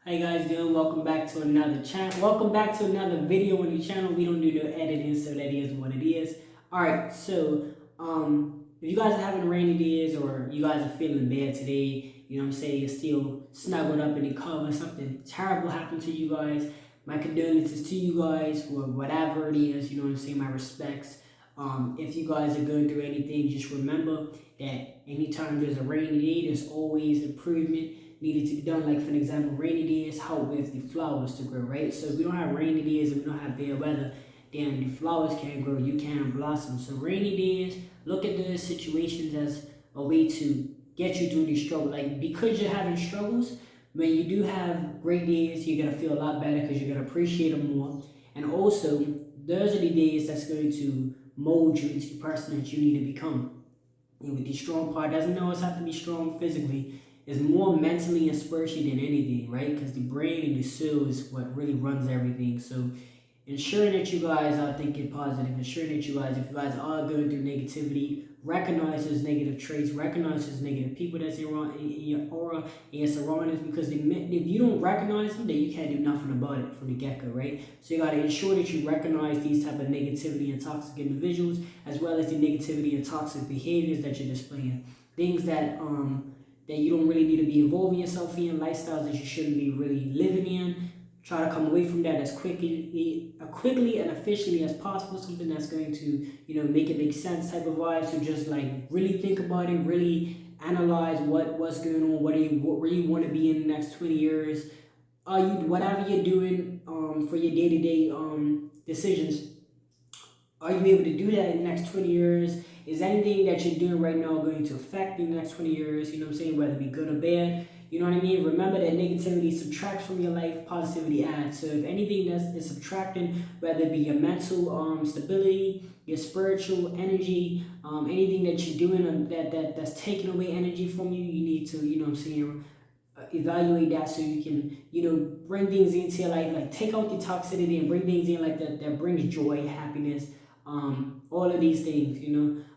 How you guys doing? Welcome back to another channel. Welcome back to another video on the channel. We don't do no editing, so that is what it is. Alright, so if you guys are having rainy days or you guys are feeling bad today, you know what I'm saying, you're still snuggled up in the cover, something terrible happened to you guys. My condolences to you guys for whatever it is, you know what I'm saying, my respects. If you guys are going through anything, just remember that anytime there's a rainy day, there's always improvement needed to be done. Like for an example, rainy days help with the flowers to grow, right? So if we don't have rainy days and we don't have bad weather, then the flowers can't grow, you can't blossom. So rainy days, look at those situations as a way to get you through these struggles. Like because you're having struggles, when you do have great days, you're gonna feel a lot better because you're gonna appreciate them more. And also, those are the days that's going to mold you into the person that you need to become. And with the strong part, doesn't always have to be strong physically. It's more mentally and spiritually than anything, right? Because the brain and the soul is what really runs everything. So ensuring that you guys are thinking positive, ensuring that you guys, if you guys are going through negativity, recognize those negative traits, recognize those negative people that's in your aura and your surroundings, because if you don't recognize them, then you can't do nothing about it from the get-go, right? So you got to ensure that you recognize these type of negativity and toxic individuals, as well as the negativity and toxic behaviors that you're displaying. Things that you don't really need to be involving yourself in, lifestyles that you shouldn't be really living in. Try to come away from that as quickly and efficiently as possible. Something that's going to, make it make sense type of vibe. So just like really think about it, really analyze what's going on, where you want to be in the next 20 years. Whatever you're doing for your day-to-day decisions, are you able to do that in the next 20 years? Is anything that you're doing right now going to affect in the next 20 years? You know what I'm saying? Whether it be good or bad. You know what I mean? Remember that negativity subtracts from your life, positivity adds. So if anything is subtracting, whether it be your mental stability, your spiritual energy, anything that you're doing that's taking away energy from you, you need to, you know what I'm saying, evaluate that so you can, bring things into your life, like take out the toxicity and bring things in like that brings joy, happiness, all of these things,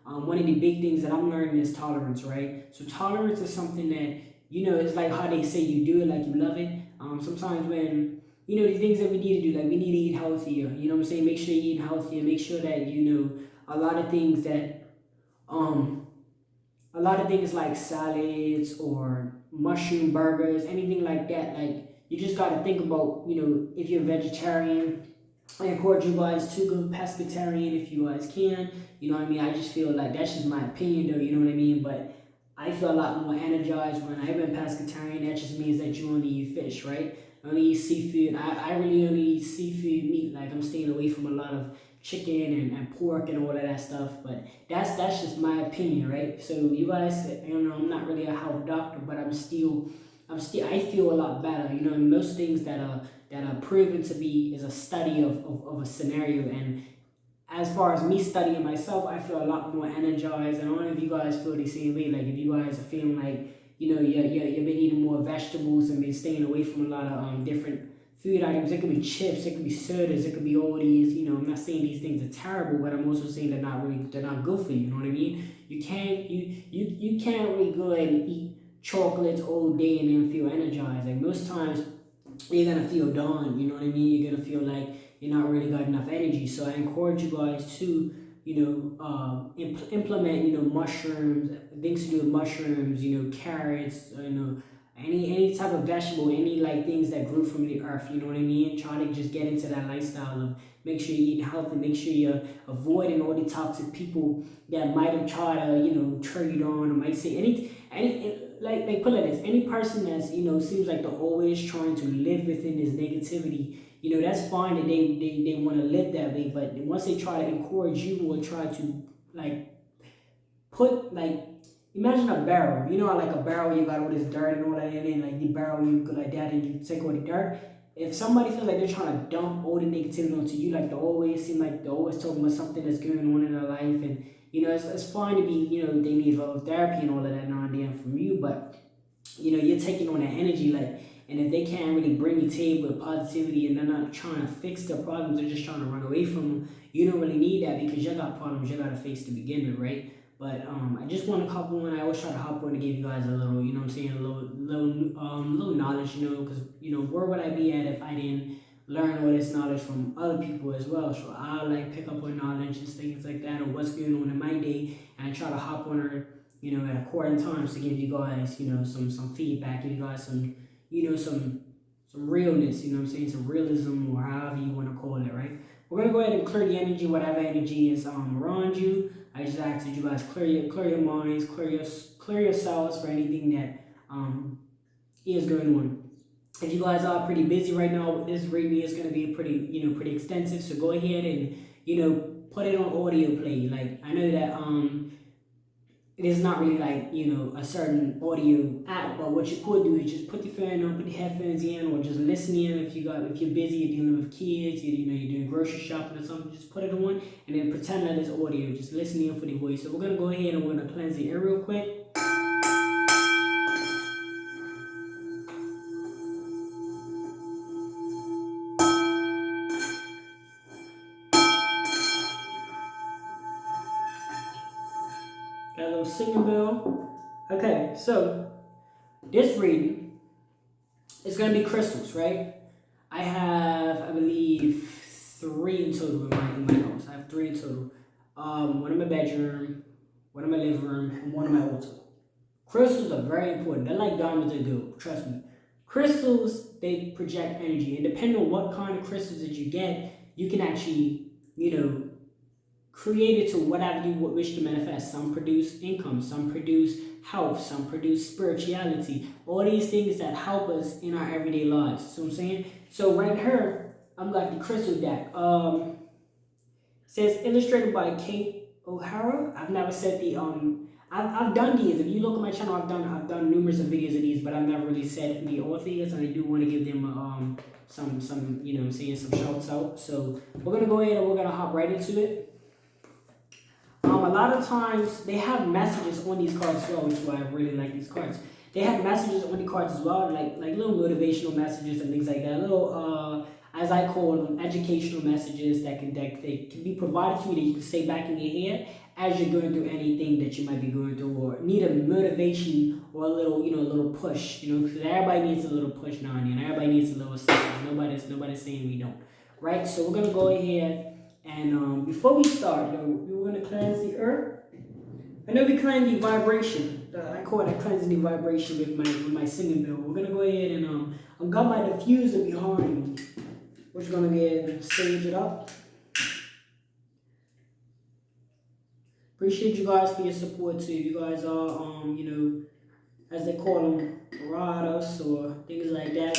one of the big things that I'm learning is tolerance, right? So tolerance is something that, it's like how they say you do it like you love it. Sometimes when, the things that we need to do, like we need to eat healthier, you know what I'm saying? Make sure you eat healthier, make sure that, a lot of things that, a lot of things like salads or mushroom burgers, anything like that, like you just got to think about, if you're a vegetarian, I encourage you guys to go pescatarian if you guys can. You know what I mean? I just feel like that's just my opinion though, you know what I mean? But I feel a lot more energized when I went pescatarian. That just means that you only eat fish, right? I only eat seafood. I really only eat seafood meat. Like I'm staying away from a lot of chicken and pork and all of that stuff. But that's just my opinion, right? So you guys, I'm not really a health doctor, but I feel a lot better. And most things that are proven to be is a study of a scenario. And as far as me studying myself, I feel a lot more energized. And I don't know if you guys feel the same way. Like if you guys are feeling like, you've been eating more vegetables and been staying away from a lot of different food items. It could be chips, it could be sodas, it could be all these, I'm not saying these things are terrible, but I'm also saying they're not good for you, you know what I mean? You can't really go ahead and eat chocolates all day and then feel energized. Like most times you're gonna feel down, you know what I mean? You're gonna feel like you're not really got enough energy. So I encourage you guys to, implement, mushrooms, things to do with mushrooms, carrots, any type of vegetable, any like things that grew from the earth, you know what I mean? Try to just get into that lifestyle of make sure you eat healthy, make sure you're avoiding all the toxic people that might have tried to, turn you on or might say like put it like this, any person that's, seems like they're always trying to live within this negativity, that's fine that they want to live that way, but once they try to encourage you or try to like put like imagine a barrel, like a barrel you got all this dirt and all that in it, like the barrel you go like that and you take all the dirt. If somebody feels like they're trying to dump all the negativity onto you, like they always seem like they're always talking about something that's going on in their life, and it's fine to be, they need a little therapy and all of that now and then from you, but you're taking on that energy, like, and if they can't really bring you to with positivity and they're not trying to fix their problems, they're just trying to run away from them, you don't really need that because you got problems you got to face to begin with, right? But I just want to hop on. I always try to hop on to give you guys a little, you know what I'm saying, a little knowledge, because where would I be at if I didn't learn all this knowledge from other people as well? So I like pick up on knowledge and things like that, or what's going on in my day, and I try to hop on her, at according times to give you guys, some feedback, give you guys some, some realness, you know what I'm saying, some realism, or however you want to call it, right? We're gonna go ahead and clear the energy, whatever energy is around you. I just ask that you guys clear your minds, clear yourselves for anything that is going on. If you guys are pretty busy right now, this reading is gonna be pretty extensive. So go ahead and put it on audio play. Like, I know that it is not really like a certain audio app, but what you could do is just put the fan on, put the headphones in, or just listen in. If you're busy, you're dealing with kids, you're doing grocery shopping or something, just put it on and then pretend that it's audio. Just listen in for the voice. So we're gonna go ahead and we're gonna cleanse the air real quick. Got a little singing bell. Okay, so this reading is going to be crystals, right? I have, I believe, 3 in total in my house. I have 3 in total. One in my bedroom, one in my living room, and one in my altar. Crystals are very important. They're like diamonds and gold, trust me. Crystals, they project energy. And depending on what kind of crystals that you get, you can actually, create it to whatever you wish to manifest. Some produce income, some produce health, some produce spirituality. All these things that help us in our everyday lives. So I'm saying? So right here, I'm got the crystal deck. Says illustrated by Kate O'Hara. I've never said the I've done these. If you look at my channel, I've done numerous of videos of these, but I've never really said the author is, and I do want to give them some some shouts out. So we're gonna go ahead and we're gonna hop right into it. A lot of times they have messages on these cards as well, which is why I really like these cards. They have messages on the cards as well, like little motivational messages and things like that. Little, as I call them, educational messages that they can be provided to you that you can say back in your head as you're going through anything that you might be going through, or need a motivation or a little push. Because everybody needs a little push now and then. Everybody needs a little assistance. Nobody's saying we don't, right? So we're gonna go ahead. And before we start, we're going to cleanse the earth. I know we cleanse the vibration. I call it cleansing the vibration with my singing bell. We're going to go ahead and I've got my diffuser behind me. We're just going to go ahead and sage it up. Appreciate you guys for your support too. You guys are, as they call them, riders or things like that.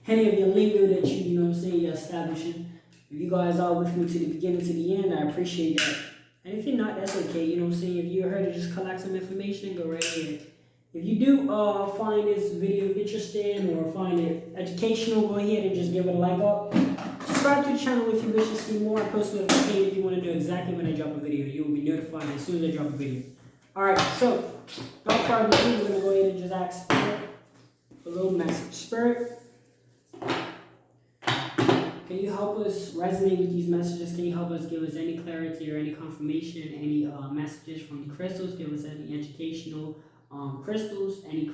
Any of your lingo that you're establishing. If you guys are with me to the beginning to the end, I appreciate that. And if you're not, that's okay. If you're here to just collect some information, go right ahead. If you do find this video interesting or find it educational, go ahead and just give it a like up. Subscribe to the channel if you wish to see more. I post notifications if you want to know exactly when I drop a video. You will be notified as soon as I drop a video. Alright, so without further ado, we're going to go ahead and just ask Spirit for a little message. Spirit, can you help us resonate with these messages? Can you help us give us any clarity or any confirmation, any messages from the crystals? Give us any educational crystals, any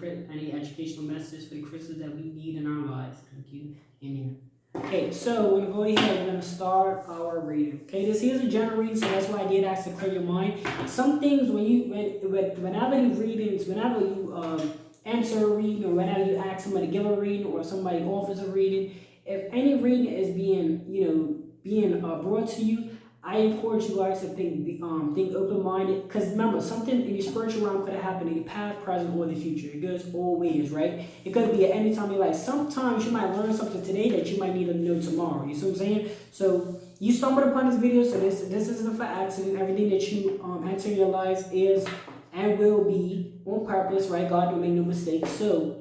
educational messages for the crystals that we need in our lives. Thank you. Amen. Okay, so we're going to go ahead and we're going to start our reading. Okay, this is a general reading, so that's why I did ask to clear your mind. Some things, whenever you readings, whenever you answer a reading, or whenever you ask somebody to give a reading, or somebody offers a reading, if any reading is being brought to you, I encourage you guys to think open-minded. Because remember, something in the spiritual realm could have happened in the past, present, or the future. It goes all ways, right? It could be at any time in your life. Sometimes you might learn something today that you might need to know tomorrow. You see what I'm saying? So you stumbled upon this video, so this isn't for accident. Everything that you enter in your lives is and will be on purpose, right? God don't make no mistakes. So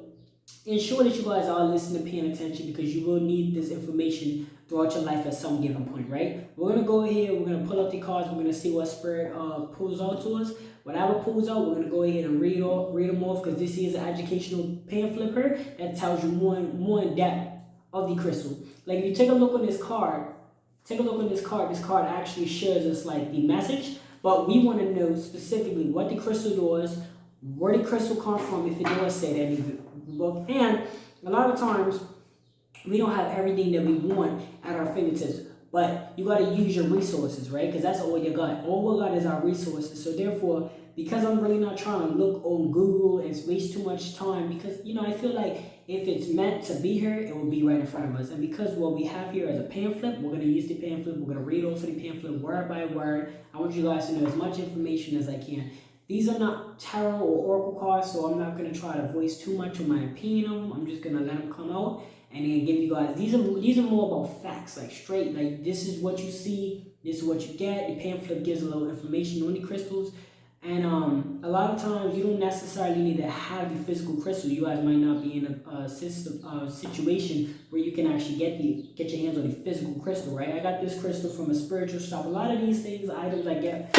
ensure that you guys are listening, paying attention, because you will need this information throughout your life at some given point, right? We're going to go ahead, we're going to pull up the cards, we're going to see what Spirit pulls out to us. Whatever pulls out, we're going to go ahead and read them off, because this is an educational pamphlet here that tells you more in depth of the crystal. Like, if you take a look on this card, this card actually shows us like the message, But we want to know specifically what the crystal does, where the crystal comes from, if it does say that in the book. And a lot of times, we don't have everything that we want at our fingertips. But you got to use your resources, right? Because that's all you got. All we got is our resources. So therefore, because I'm really not trying to look on Google and waste too much time, because, you know, I feel like if it's meant to be here, it will be right in front of us. And because what we have here is a pamphlet, we're going to use the pamphlet. We're going to read off of the pamphlet word by word. I want you guys to know as much information as I can. These are not tarot or oracle cards, so I'm not going to try to voice too much of my opinion on them. I'm just going to let them come out and then give you guys, these are more about facts, like straight, like this is what you see, this is what you get. The pamphlet gives a little information on the crystals. And a lot of times you don't necessarily need to have the physical crystal. You guys might not be in a situation where you can actually get your hands on the physical crystal, right? I got this crystal from a spiritual shop. A lot of these things, items I get,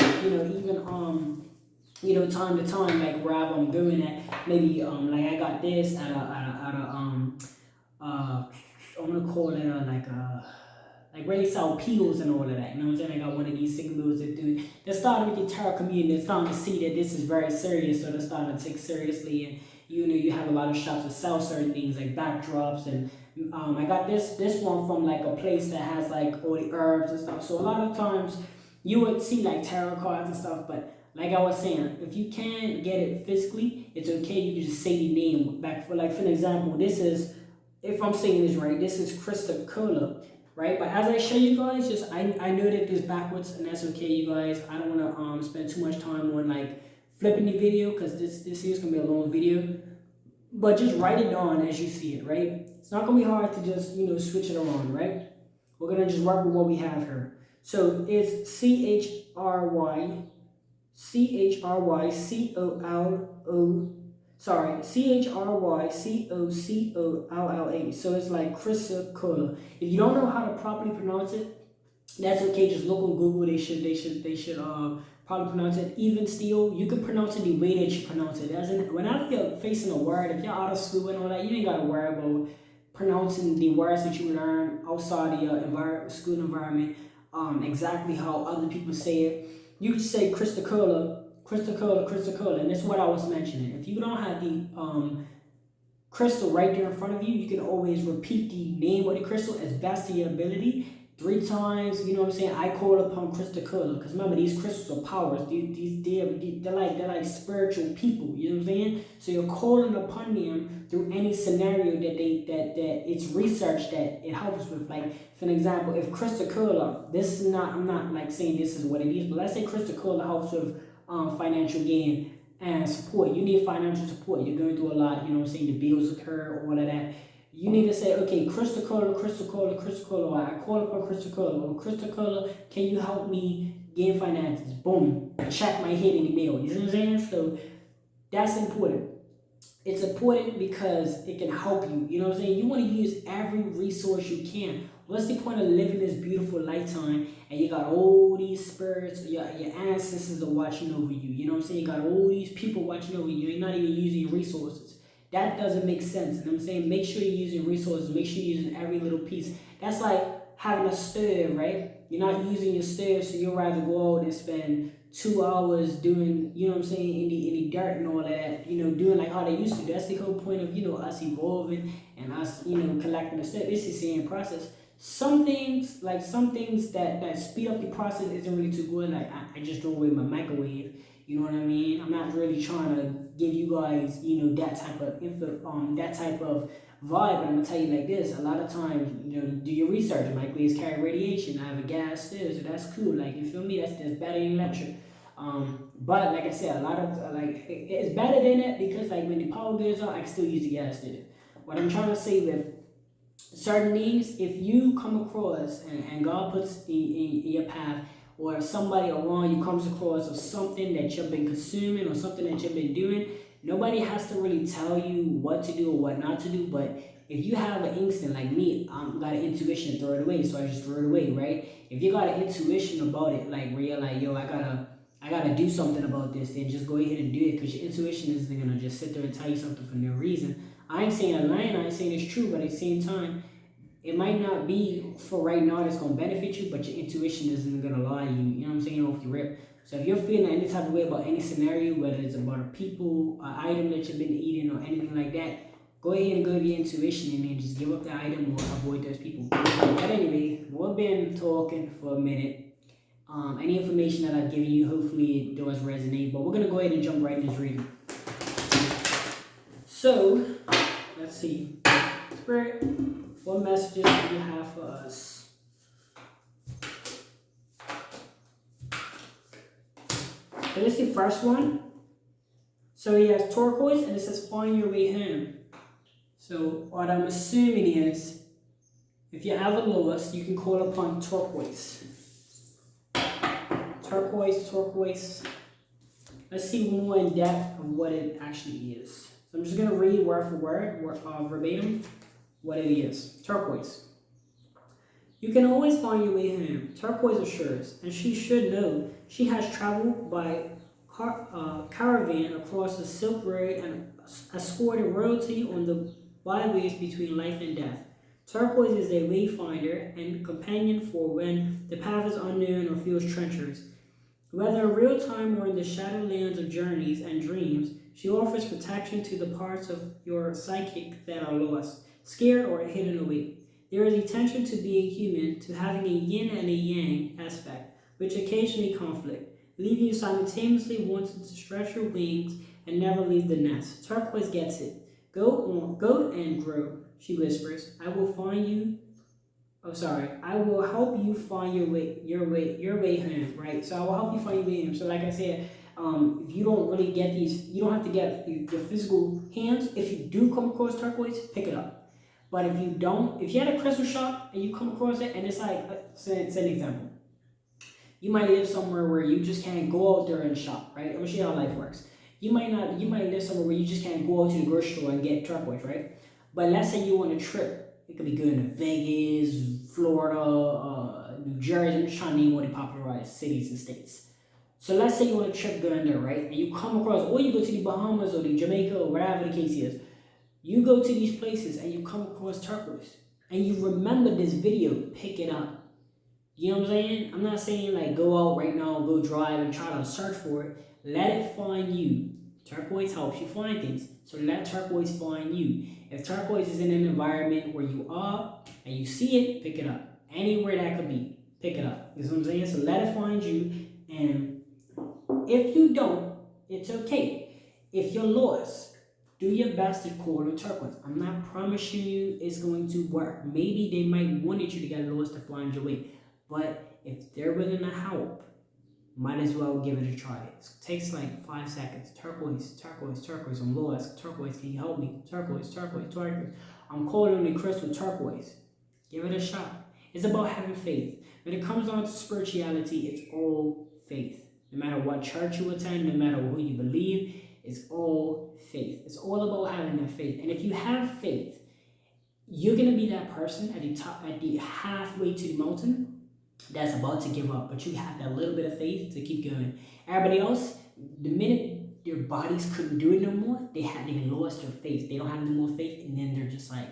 even time to time, like wherever I'm doing it, maybe like I got this at I'm gonna call it like where they sell peels and all of that. You know what I'm saying? I got one of these signals that do. They're starting with the tarot community. They're starting to see that this is very serious, so they're starting to take seriously. And you have a lot of shops that sell certain things like backdrops. And I got this one from like a place that has like all the herbs and stuff. So a lot of times you would see like tarot cards and stuff, but like I was saying, if you can't get it physically, it's okay. You can just say the name back for an example. This is, if I'm saying this right, this is Crystallary, right? But as I show you guys, just I know that this backwards, and that's okay, you guys. I don't want to spend too much time on like flipping the video, because this here is gonna be a long video. But just write it down as you see it, right? It's not gonna be hard to just switch it around, right? We're gonna just work with what we have here. So it's CHRY CHRYCOCOLLA. So it's like Crystallary. If you don't know how to properly pronounce it, that's okay. Just look on Google. They should probably pronounce it. Even still, you can pronounce it the way that you pronounce it. As in, whenever you're facing a word, if you're out of school and all that, you ain't gotta worry about pronouncing the words that you learn outside the school environment exactly how other people say it. You can say Crystallary, and that's what I was mentioning. If you don't have the crystal right there in front of you, you can always repeat the name of the crystal as best to your ability 3 times. You know what I'm saying? I call upon Crystallary, because remember, these crystals are powers. They're like spiritual people. You know what I'm saying? So you're calling upon them through any scenario that it's research that it helps with. Like for an example, if Crystallary, this is not, I'm not like saying this is what it is, but let's say Crystallary helps with financial gain and support. You need financial support. You're going through a lot. You know what I'm saying? The bills occur, all of that. You need to say, okay, Crystallary, I call upon Crystallary, can you help me gain finances? Boom, check my head in the mail. You see what I'm saying? So that's important. It's important because it can help you. You know what I'm saying? You want to use every resource you can. What's the point of living this beautiful lifetime and you got all these spirits, your ancestors are watching over you? You know what I'm saying? You got all these people watching over you. You're not even using your resources. That doesn't make sense. And I'm saying, make sure you're using resources. Make sure you're using every little piece. That's like having a stove, right? You're not using your stove, so you'll rather go out and spend 2 hours doing, you know what I'm saying, in the dirt and all of that, doing like how they used to. That's the whole point of, us evolving and us, collecting the stuff. It's the same process. Some things that speed up the process isn't really too good. Like I just throw away my microwave. You know what I mean? I'm not really trying to give you guys, that type of vibe. But I'm gonna tell you like this: a lot of times, do your research. Microwaves carry radiation. I have a gas stove, so that's cool. Like, you feel me? That's better than electric. But like I said, a lot of it's better than it, because like when the power goes out, I can still use the gas stove. What I'm trying to say with certain things, if you come across and God puts in your path, or somebody around you comes across of something that you've been consuming or something that you've been doing, nobody has to really tell you what to do or what not to do. But if you have an instinct like me, got an intuition, throw it away. So I just throw it away, right? If you got an intuition about it, like where you're like, yo, I gotta do something about this, then just go ahead and do it, because your intuition isn't gonna just sit there and tell you something for no reason. I ain't saying I'm lying, I ain't saying it's true, but at the same time, it might not be for right now that's gonna benefit you, but your intuition isn't gonna lie to you. You know what I'm saying? Off the rip. So if you're feeling any type of way about any scenario, whether it's about a people, an item that you've been eating, or anything like that, go ahead and go to your intuition and then just give up the item or avoid those people. But anyway, we've been talking for a minute. Any information that I've given you, hopefully it does resonate. But we're going to go ahead and jump right in this reading. So, let's see. Spirit, what messages do you have for us? So this is the first one. So he has turquoise and it says find your way home. So what I'm assuming is if you're ever lost, you can call upon turquoise. Turquoise. Let's see more in depth of what it actually is. So I'm just going to read word for word, verbatim, what it is. Turquoise. You can always find your way home. Turquoise assures, and she should know, she has traveled by caravan across the Silk Road and escorted royalty on the byways between life and death. Turquoise is a wayfinder and companion for when the path is unknown or feels treacherous. Whether in real time or in the shadowlands of journeys and dreams, she offers protection to the parts of your psychic that are lost, scared, or hidden away. There is a tension to being human, to having a yin and a yang aspect, which occasionally conflict, leaving you simultaneously wanting to stretch your wings and never leave the nest. Turquoise gets it. Go and grow, she whispers. I will help you find your way home, right? So I will help you find your way home. So like I said, if you don't really get these, you don't have to get your physical hands. If you do come across turquoise, pick it up. But if you don't, if you had a crystal shop and you come across it and it's like, say an example. You might live somewhere where you just can't go out there and shop, right? I'm gonna show you how life works. You might live somewhere where you just can't go out to the grocery store and get turquoise, right? But let's say you on a trip. It could be going to Vegas, Florida, New Jersey. I'm just trying to name all the popularized cities and states. So let's say you want a trip going there, right? And you come across, or you go to the Bahamas or the Jamaica or wherever the case is. You go to these places and you come across turquoise. And you remember this video, pick it up. You know what I'm saying? I'm not saying like go out right now, go drive and try to search for it. Let it find you. Turquoise helps you find things. So let turquoise find you. If turquoise is in an environment where you are and you see it, pick it up. Anywhere that could be, pick it up. You know what I'm saying? So let it find you. And if you don't, it's okay. If you're lost, do your best to call on turquoise. I'm not promising you it's going to work. Maybe they might wanted you to get lost to find your way. But if they're willing to help, might as well give it a try. It takes like 5 seconds. Turquoise, I'm lost. Turquoise, can you help me? Turquoise. I'm calling on the crystal turquoise. Give it a shot. It's about having faith. When it comes down to spirituality, it's all faith. No matter what church you attend, no matter who you believe, it's all faith. It's all about having that faith. And if you have faith, you're going to be that person at the top, at the halfway to the mountain that's about to give up, but you have that little bit of faith to keep going. Everybody else, the minute their bodies couldn't do it no more, they lost their faith. They don't have no more faith, and then they're just like,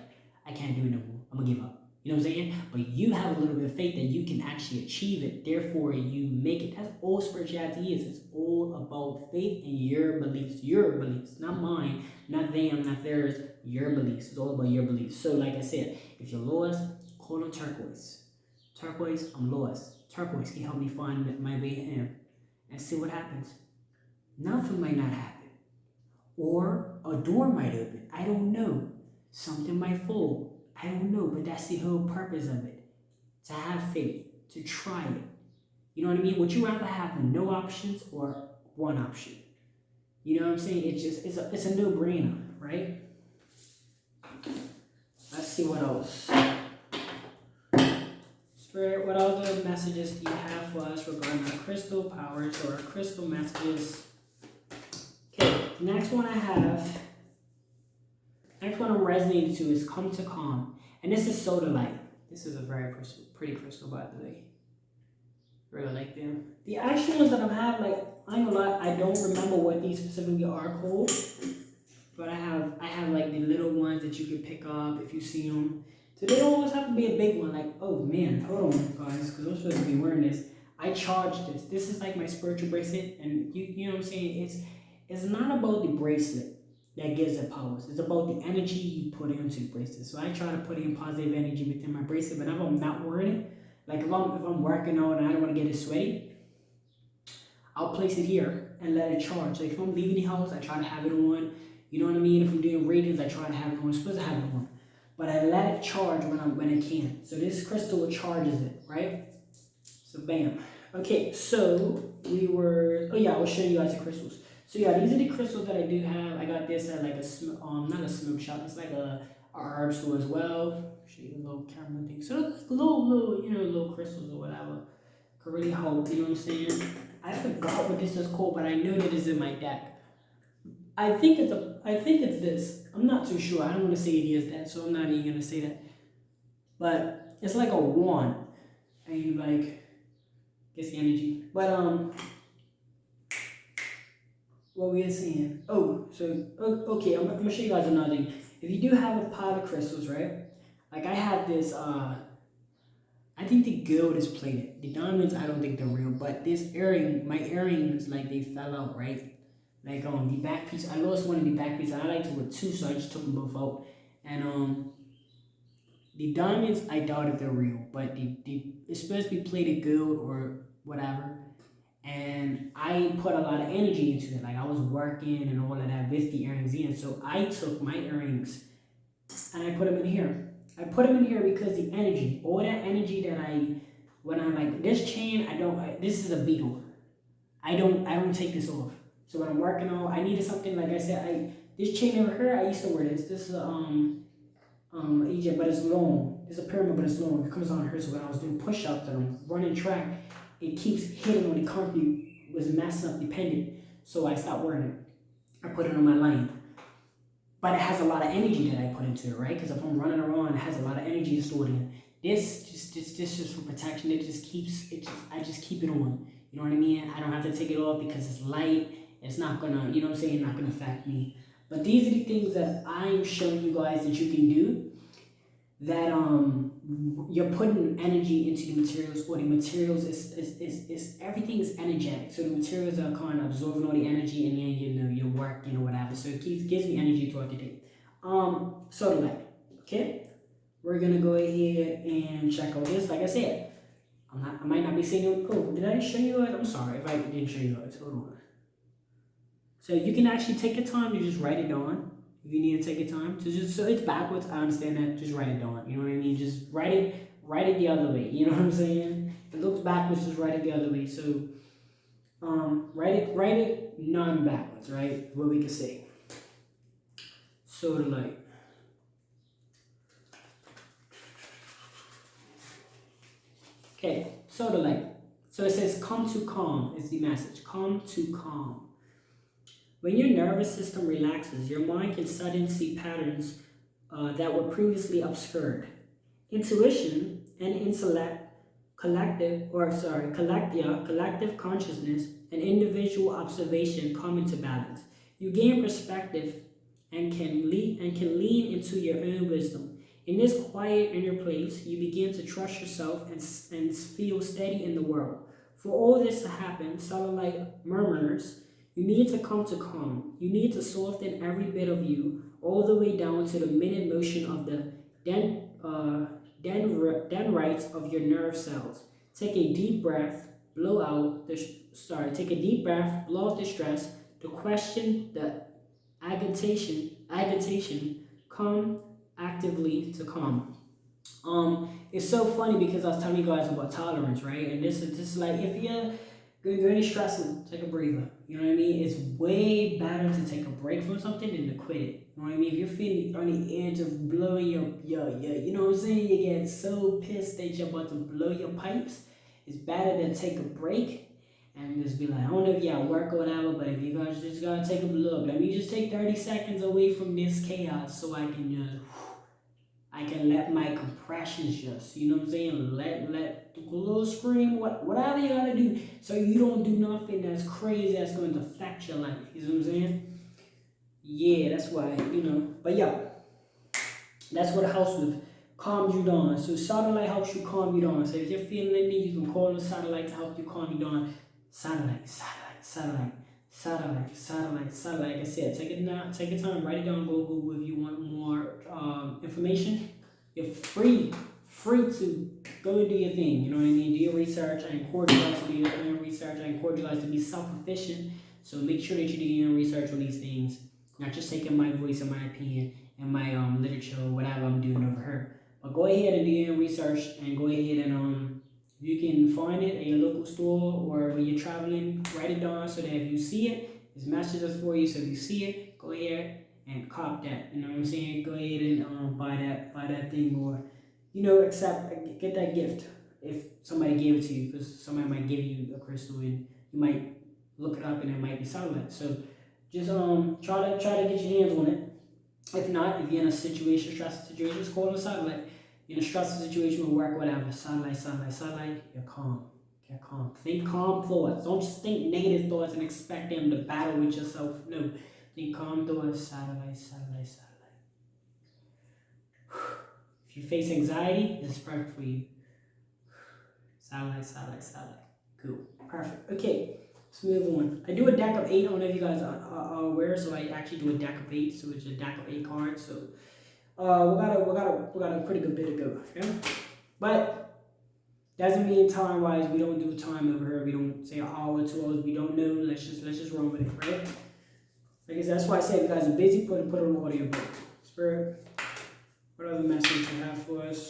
I can't do it no more. I'm gonna give up. You know what I'm saying? But you have a little bit of faith that you can actually achieve it. Therefore, you make it. That's all spirituality is. It's all about faith and your beliefs. Your beliefs, not mine, not them, not theirs. Your beliefs. It's all about your beliefs. So, like I said, if you're lost, call on turquoise. Turquoise, I'm lost. Turquoise, can you help me find my way home? And see what happens. Nothing might not happen. Or a door might open. I don't know. Something might fall. I don't know. But that's the whole purpose of it. To have faith. To try it. You know what I mean? Would you rather have no options or one option? You know what I'm saying? It's a no-brainer, right? Let's see what else. Spirit, what other messages do you have for us regarding our crystal powers or our crystal messages? Okay, the next one I'm resonating to is come to calm. And this is soda light. This is a very pretty crystal, by the way. Really like them. The actual ones that I have, like, I ain't gonna lie, I don't remember what these specifically are called. But I have like the little ones that you can pick up if you see them. So they don't always have to be a big one. Like, oh man, hold on guys, because I'm supposed to be wearing this. I charge this. This is like my spiritual bracelet, and you know what I'm saying. It's not about the bracelet that gives it powers. It's about the energy you put into the bracelet. So I try to put in positive energy within my bracelet, but if I'm not wearing it, like if I'm working out and I don't want to get it sweaty, I'll place it here and let it charge. Like if I'm leaving the house, I try to have it on. You know what I mean? If I'm doing readings, I try to have it on. I'm supposed to have it on, but I let it charge when I can. So this crystal charges it, right? So bam. Okay, so we were. Oh yeah, I was showing you guys the crystals. So yeah, these are the crystals that I do have. I got this at like not a smoke shop. It's like a herb store as well. Show you a little camera thing. So like little little crystals or whatever. Could really help. You know what I'm saying? I forgot what this is called, but I know that it's in my deck. I think it's this. I'm not too sure. I don't want to say it is that, so I'm not even gonna say that. But it's like a wand, and you like gets the energy. But what we are saying? Oh, so okay. I'm gonna show you guys another thing. If you do have a pot of crystals, right? Like I have this. I think the gold is plated. The diamonds, I don't think they're real. But this earring, my earrings, like they fell out, right? Like the back piece, I lost one of the back pieces. I like to wear two, so I just took them both out. And the diamonds, I doubt if they're real, but it's supposed to be plated gold or whatever. And I put a lot of energy into it. Like I was working and all of that with the earrings in. So I took my earrings and I put them in here. I put them in here because the energy, all that energy that when I'm like this chain, this is a beetle. I don't take this off. So when I'm working on, I needed something like I said. This chain over here, I used to wear this. This is Egypt, but it's long. It's a pyramid, but it's long. It comes on here. So when I was doing push-ups and I'm running track, it keeps hitting on the concrete, was messing up the pendant. So I stopped wearing it. I put it on my line. But it has a lot of energy that I put into it, right? Because if I'm running around, it has a lot of energy stored in it. This just for protection. I just keep it on. You know what I mean? I don't have to take it off because it's light. It's not gonna, you know what I'm saying, not gonna affect me. But these are the things that I'm showing you guys that you can do that you're putting energy into the materials, or the materials is everything is energetic. So the materials are kind of absorbing all the energy, and then you're working or whatever. So it gives me energy throughout the day. So the light. Okay? We're gonna go ahead and check out this. Like I said, I might not be saying, oh, did I show you it? I'm sorry if I didn't show you it. Hold on. So you can actually take your time to just write it down. If you need to take your time to so it's backwards, I understand that. Just write it down. You know what I mean? Just write it the other way. You know what I'm saying? If it looks backwards, just write it the other way. So write it non-backwards, right? What we could say. So the light. Okay, so the light. So it says come to calm is the message. Come to calm. When your nervous system relaxes, your mind can suddenly see patterns that were previously obscured. Intuition and collective consciousness and individual observation come into balance. You gain perspective and can lean into your own wisdom. In this quiet inner place, you begin to trust yourself and feel steady in the world. For all this to happen, subtle light murmurs, you need to come to calm. You need to soften every bit of you, all the way down to the minute motion of the dendrites of your nerve cells. Take a deep breath, blow out the stress, the question, the agitation, come actively to calm. It's so funny because I was telling you guys about tolerance, right? And this is like if you're going through any stressing, take a breather. You know what I mean? It's way better to take a break from something than to quit it. You know what I mean? If you're feeling on the edge of blowing your you know what I'm saying? You get so pissed that you're about to blow your pipes. It's better to take a break and just be like, I don't know if you're at work or whatever, but if you guys just gotta take a look, let me just take 30 seconds away from this chaos so I can let my compressions just, you know what I'm saying? Let the little scream, whatever you gotta do, so you don't do nothing that's crazy that's going to affect your life. You know what I'm saying? Yeah, that's why, But yeah, that's what helps calms you down. So satellite helps you calm you down. So if you're feeling any, you can call the satellite to help you calm you down. Satellite, satellite, satellite, satellite, satellite, satellite. Like I said, take it now, take your time, write it down, go Google if you want more information. You're free to go and do your thing. You know what I mean? Do your research. I encourage you guys to do your own research. I encourage you guys to be self-efficient. So make sure that you do your own research on these things. Not just taking my voice and my opinion and my literature or whatever I'm doing over here. But go ahead and do your own research and go ahead and you can find it at your local store or when you're traveling, write it down so that if you see it, it's messages for you. So if you see it, go ahead and cop that. You know what I'm saying? Go ahead and buy that thing, or get that gift if somebody gave it to you, because somebody might give you a crystal and you might look it up and it might be satellite. So just try to get your hands on it. If not, if you're in a situation, stressful situation, just call it a satellite. You're in a stressful situation with work, whatever. Satellite, you're calm. Get calm. Think calm thoughts. Don't just think negative thoughts and expect them to battle with yourself. No. Think calm thoughts. Satellite. If you face anxiety, this is perfect for you. Satellite. Cool. Perfect. Okay. Let's move on. I do a deck of 8. I don't know if you guys are aware, so I actually do a deck of 8. So it's a deck of 8 cards. So we got a pretty good bit to go. Yeah? But doesn't mean time wise we don't do time over here. We don't say an hour, 2 hours. We don't know. Let's just run with it, right? I guess that's why I say if you guys are busy, put on an audio book. Spirit, what other message you have for us?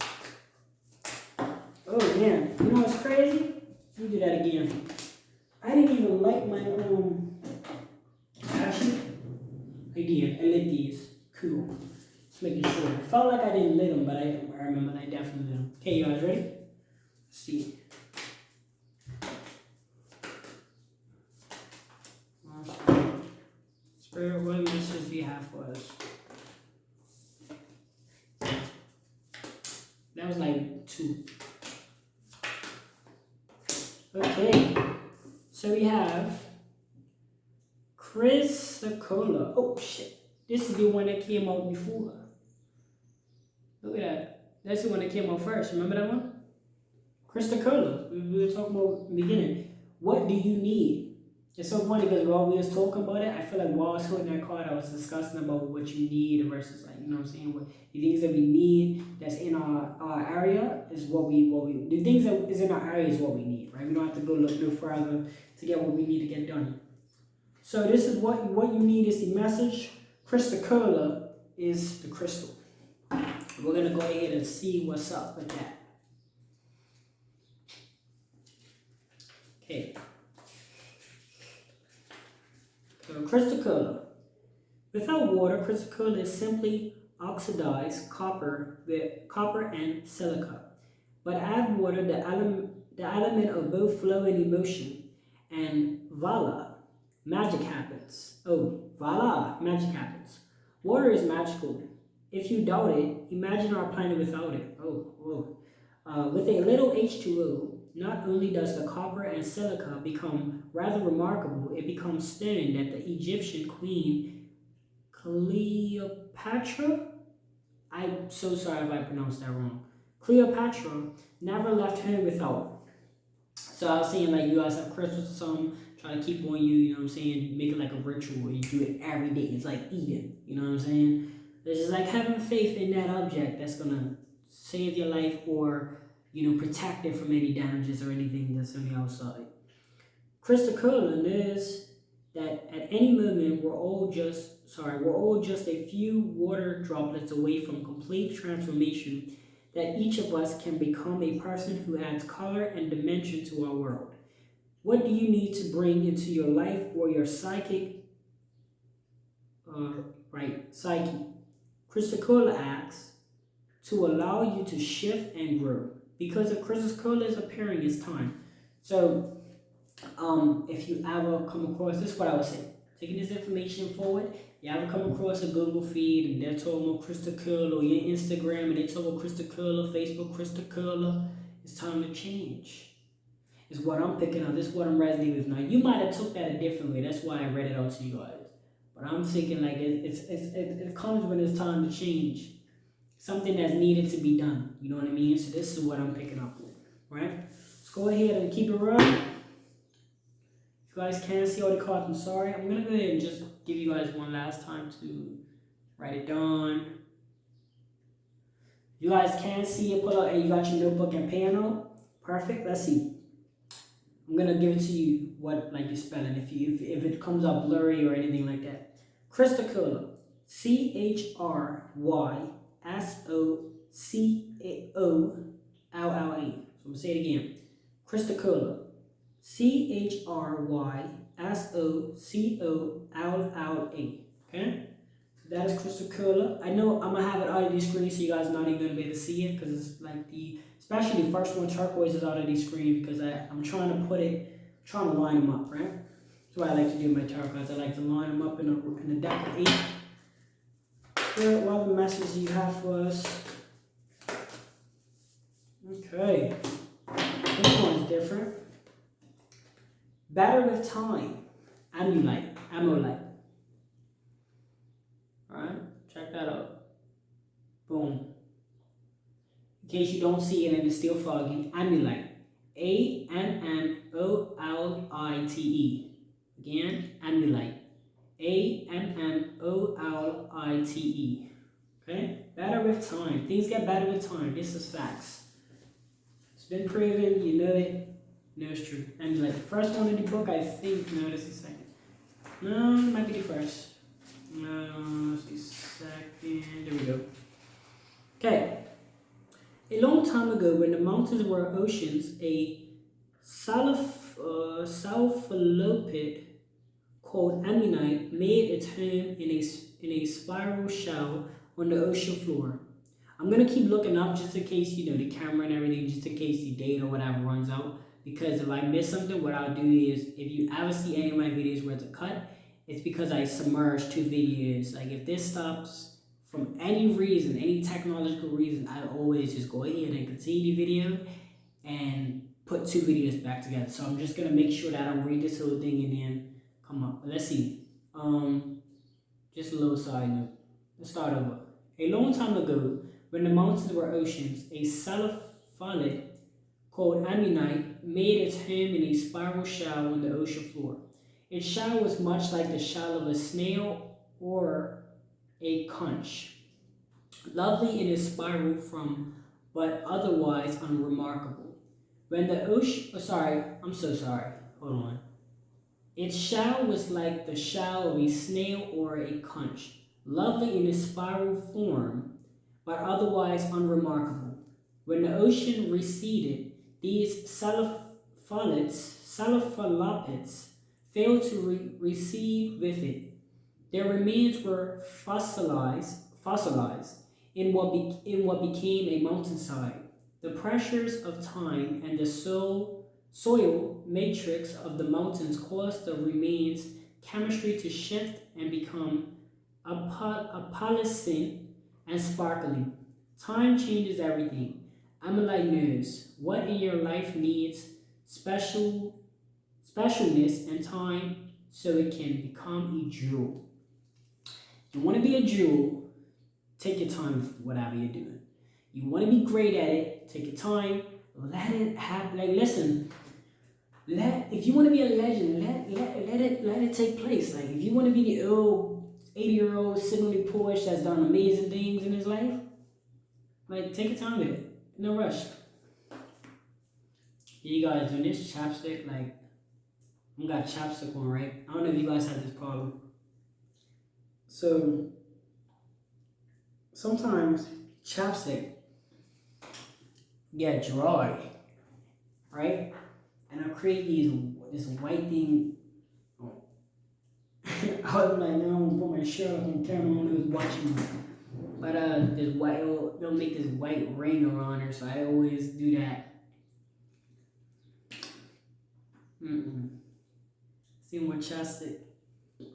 Oh man, you know what's crazy? Let me do that again. I didn't even light my actually I did. I lit these. Cool. Just making sure. I felt like I didn't lit them, but I remember I definitely lit them. Okay, you guys ready? Let's see. Awesome. Spirit, what message do you have for us? That was like 2. Okay. So we have Crystallary. Oh shit. This is the one that came out before. Look at that. That's the one that came out first. Remember that one? Crystallary. We were talking about in the beginning. What do you need? It's so funny because while we was talking about it, I feel like while I was holding that card, I was discussing about what you need versus, like, you know what I'm saying, what the things that we need that's in our area is what we the things that is in our area is what we need, right? We don't have to go look no further to get what we need to get done. So this is what you need is the message. Crystallary is the crystal. We're gonna go ahead and see what's up with that. Okay. So crystallary. Without water, crystallary is simply oxidized copper with copper and silica. But add water, the element of both flow and emotion, and voila, magic happens. Oh, voila, magic happens. Water is magical. If you doubt it, imagine our planet without it. With a little H2O, not only does the copper and silica become rather remarkable, it becomes stone that the Egyptian queen Cleopatra, I'm so sorry if I pronounced that wrong, Cleopatra never left home without. So I was saying, like, you guys have crystals or something, try to keep on you, you know what I'm saying, make it like a ritual, you do it every day, it's like eating, you know what I'm saying? It's just like having faith in that object that's gonna save your life or, protect it from any damages or anything that's on the outside. Crystallary is that at any moment we're all just a few water droplets away from complete transformation, that each of us can become a person who adds color and dimension to our world. What do you need to bring into your life or your psyche? Psyche. Crystallary acts to allow you to shift and grow. Because if crystallary is appearing, it's time. So, if you ever come across this, is what I would say. Taking this information forward, you ever come across a Google feed and they're talking about crystallary, or your Instagram and they talk about crystallary, Facebook crystallary, it's time to change. Is what I'm picking up. This is what I'm resonating with now. You might have took that a different way. That's why I read it out to you guys. But I'm thinking like it comes when it's time to change. something that's needed to be done. You know what I mean? So this is what I'm picking up on, right? Let's go ahead and keep it rolling. If you guys can't see all the cards, I'm sorry. I'm gonna go ahead and just give you guys one last time to write it down. If you guys can't see it, pull out, and you got your notebook and pen out. Perfect. Let's see. I'm gonna give it to you what like you're spelling. If it comes out blurry or anything like that. Crystallary. Crystallary. So I'm gonna say it again. Crystallary. Crystallary. Okay? So that is Crystallary. I know I'm gonna have it out of the screen so you guys are not even gonna be able to see it because it's like especially the first one, turquoise, is out of the screen because I'm trying to line them up, right? That's what I like to do with my turquoise. I like to line them up in a deck of 8. Spirit, what other message do you have for us? Okay. This one's different. Better with time. Amulite. Alright, check that out. Boom. In case you don't see it and it's still foggy, Amulite. Ammonolite. Again, Amulite. Ammonolite. Okay? Better with time. Things get better with time. This is facts. It's been proven. You know it. No, it's true. Amulite. The first one in the book, I think. No, this is the second. No, it might be the first. No, it's the second. There we go. Okay. A long time ago, when the mountains were oceans, a cephalopod called ammonite made its home in a spiral shell on the ocean floor. I'm gonna keep looking up just in case the camera and everything, just in case the data or whatever runs out. Because if I miss something, what I'll do is, if you ever see any of my videos where it's a cut, it's because I submerged 2 videos. Like if this stops from any reason, any technological reason, I always just go ahead and continue the video and put 2 videos back together. So I'm just gonna make sure that I don't read this whole thing and then come up. But let's see. Just a little side note. Let's start over. A long time ago, when the mountains were oceans, a cephalopod called ammonite made its home in a spiral shell on the ocean floor. Its shell was much like the shell of a snail or a conch, lovely in its spiral form, but otherwise unremarkable. When the ocean, I'm so sorry, hold on. Its shell was like the shell of a snail or a conch, lovely in its spiral form, but otherwise unremarkable. When the ocean receded, these cephalopods failed to recede with it. Their remains were fossilized in what became a mountainside. The pressures of time and the soil matrix of the mountains caused the remains chemistry to shift and become opalescent and sparkling. Time changes everything. Amalite knows what in your life needs specialness and time so it can become a jewel. You want to be a jewel, take your time with whatever you're doing. You want to be great at it, take your time, let it happen. Like, listen, if you want to be a legend, let it take place. Like, if you want to be the old 80-year-old sitting on the porch that's done amazing things in his life, like, take your time with it. No rush. You guys doing this chapstick, like, I got chapstick on, right? I don't know if you guys have this problem. So sometimes chapstick get dry, right? And I'll create this white thing. I was like, no, I'm gonna put my shirt up on camera when I was watching me. But this white, they'll make this white ring around her, so I always do that. See more chapstick.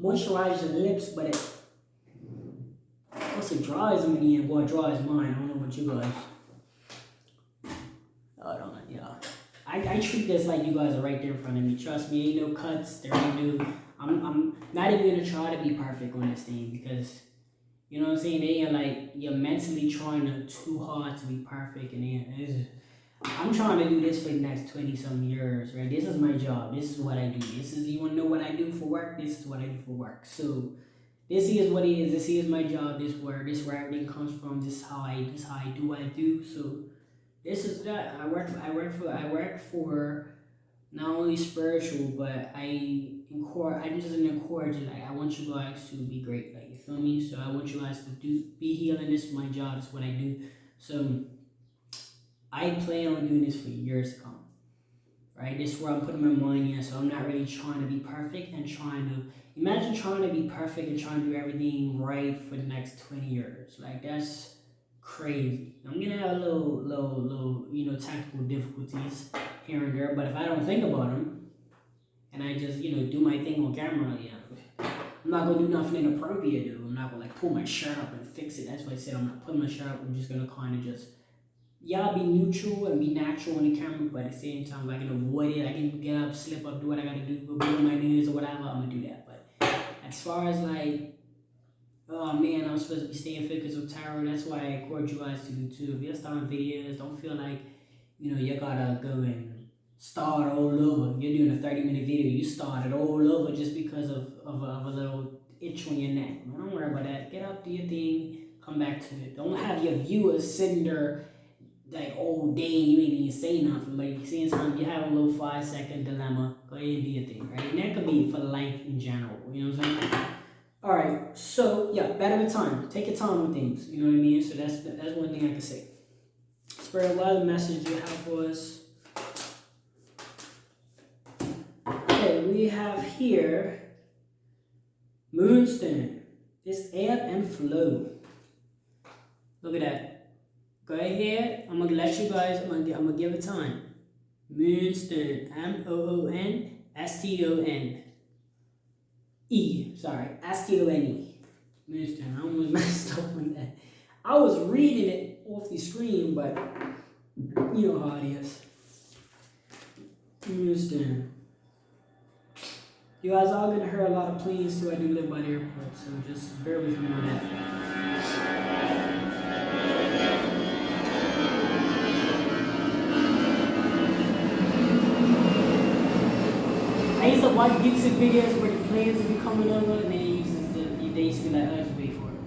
Moisturize your lips, but it also dries them in the end. Well, it dries mine. I don't know about you guys. I don't know, yeah. I treat this like you guys are right there in front of me. Trust me, ain't no cuts. There ain't no. I'm not even gonna try to be perfect on this thing because, You know what I'm saying? Then you're like you're mentally trying to too hard to be perfect, and then I'm trying to do this for the next 20 some years, right? This is my job. This is what I do. This is you want to know what I do for work. This is what I do for work. So this is what it is. This is my job. This is where everything comes from. This is how I do what I do. So this is that I work for not only spiritual, but I just encourage it. Like I want you guys to be great. Like you feel me? So I want you guys to be healing. This is my job. This is what I do. So I plan on doing this for years to come. Right? This is where I'm putting my money in. So I'm not really trying to be perfect and trying to imagine trying to be perfect and trying to do everything right for the next 20 years. Like that's crazy. I'm gonna have little, technical difficulties here and there. But if I don't think about them and I just, do my thing on camera, I'm not gonna do nothing inappropriate. Dude. I'm not gonna like pull my shirt up and fix it. That's why I said I'm not putting my shirt up. I'm just gonna kind of just be neutral and be natural on the camera, but at the same time, if I can avoid it, I can get up, slip up, do what I gotta do, go blow my nose or whatever, I'm gonna do that. But as far as like, oh man, I'm supposed to be staying focused with tarot, that's why I encourage you guys to do too. If you're starting videos, don't feel like, you gotta go and start all over. You're doing a 30-minute video, you started all over just because of a little itch on your neck. Man, don't worry about that. Get up, do your thing, come back to it. Don't have your viewers sitting there like all day you ain't even say nothing, but you seeing something, you have a little 5-second dilemma, go ahead and do your thing, right? And that could be for life in general, you know what I'm saying? Alright, so yeah, better with time. Take your time with things, you know what I mean? So that's one thing I can say. Spirit, what other message you have for us? Okay, we have here Moonstone. This ebb and flow. Look at that. Go ahead. I'm gonna let you guys. I'm gonna give it time. Moonstone. Moonstone. Sorry, Stone. Moonstone. I almost messed up on that. I was reading it off the screen, but you know how it is. Moonstone. You guys are gonna hear a lot of planes too. I do live by the airport, so just bear with me on that. I used to watch YouTube videos where the planes would be coming over and they used to be like, oh, just wait for it.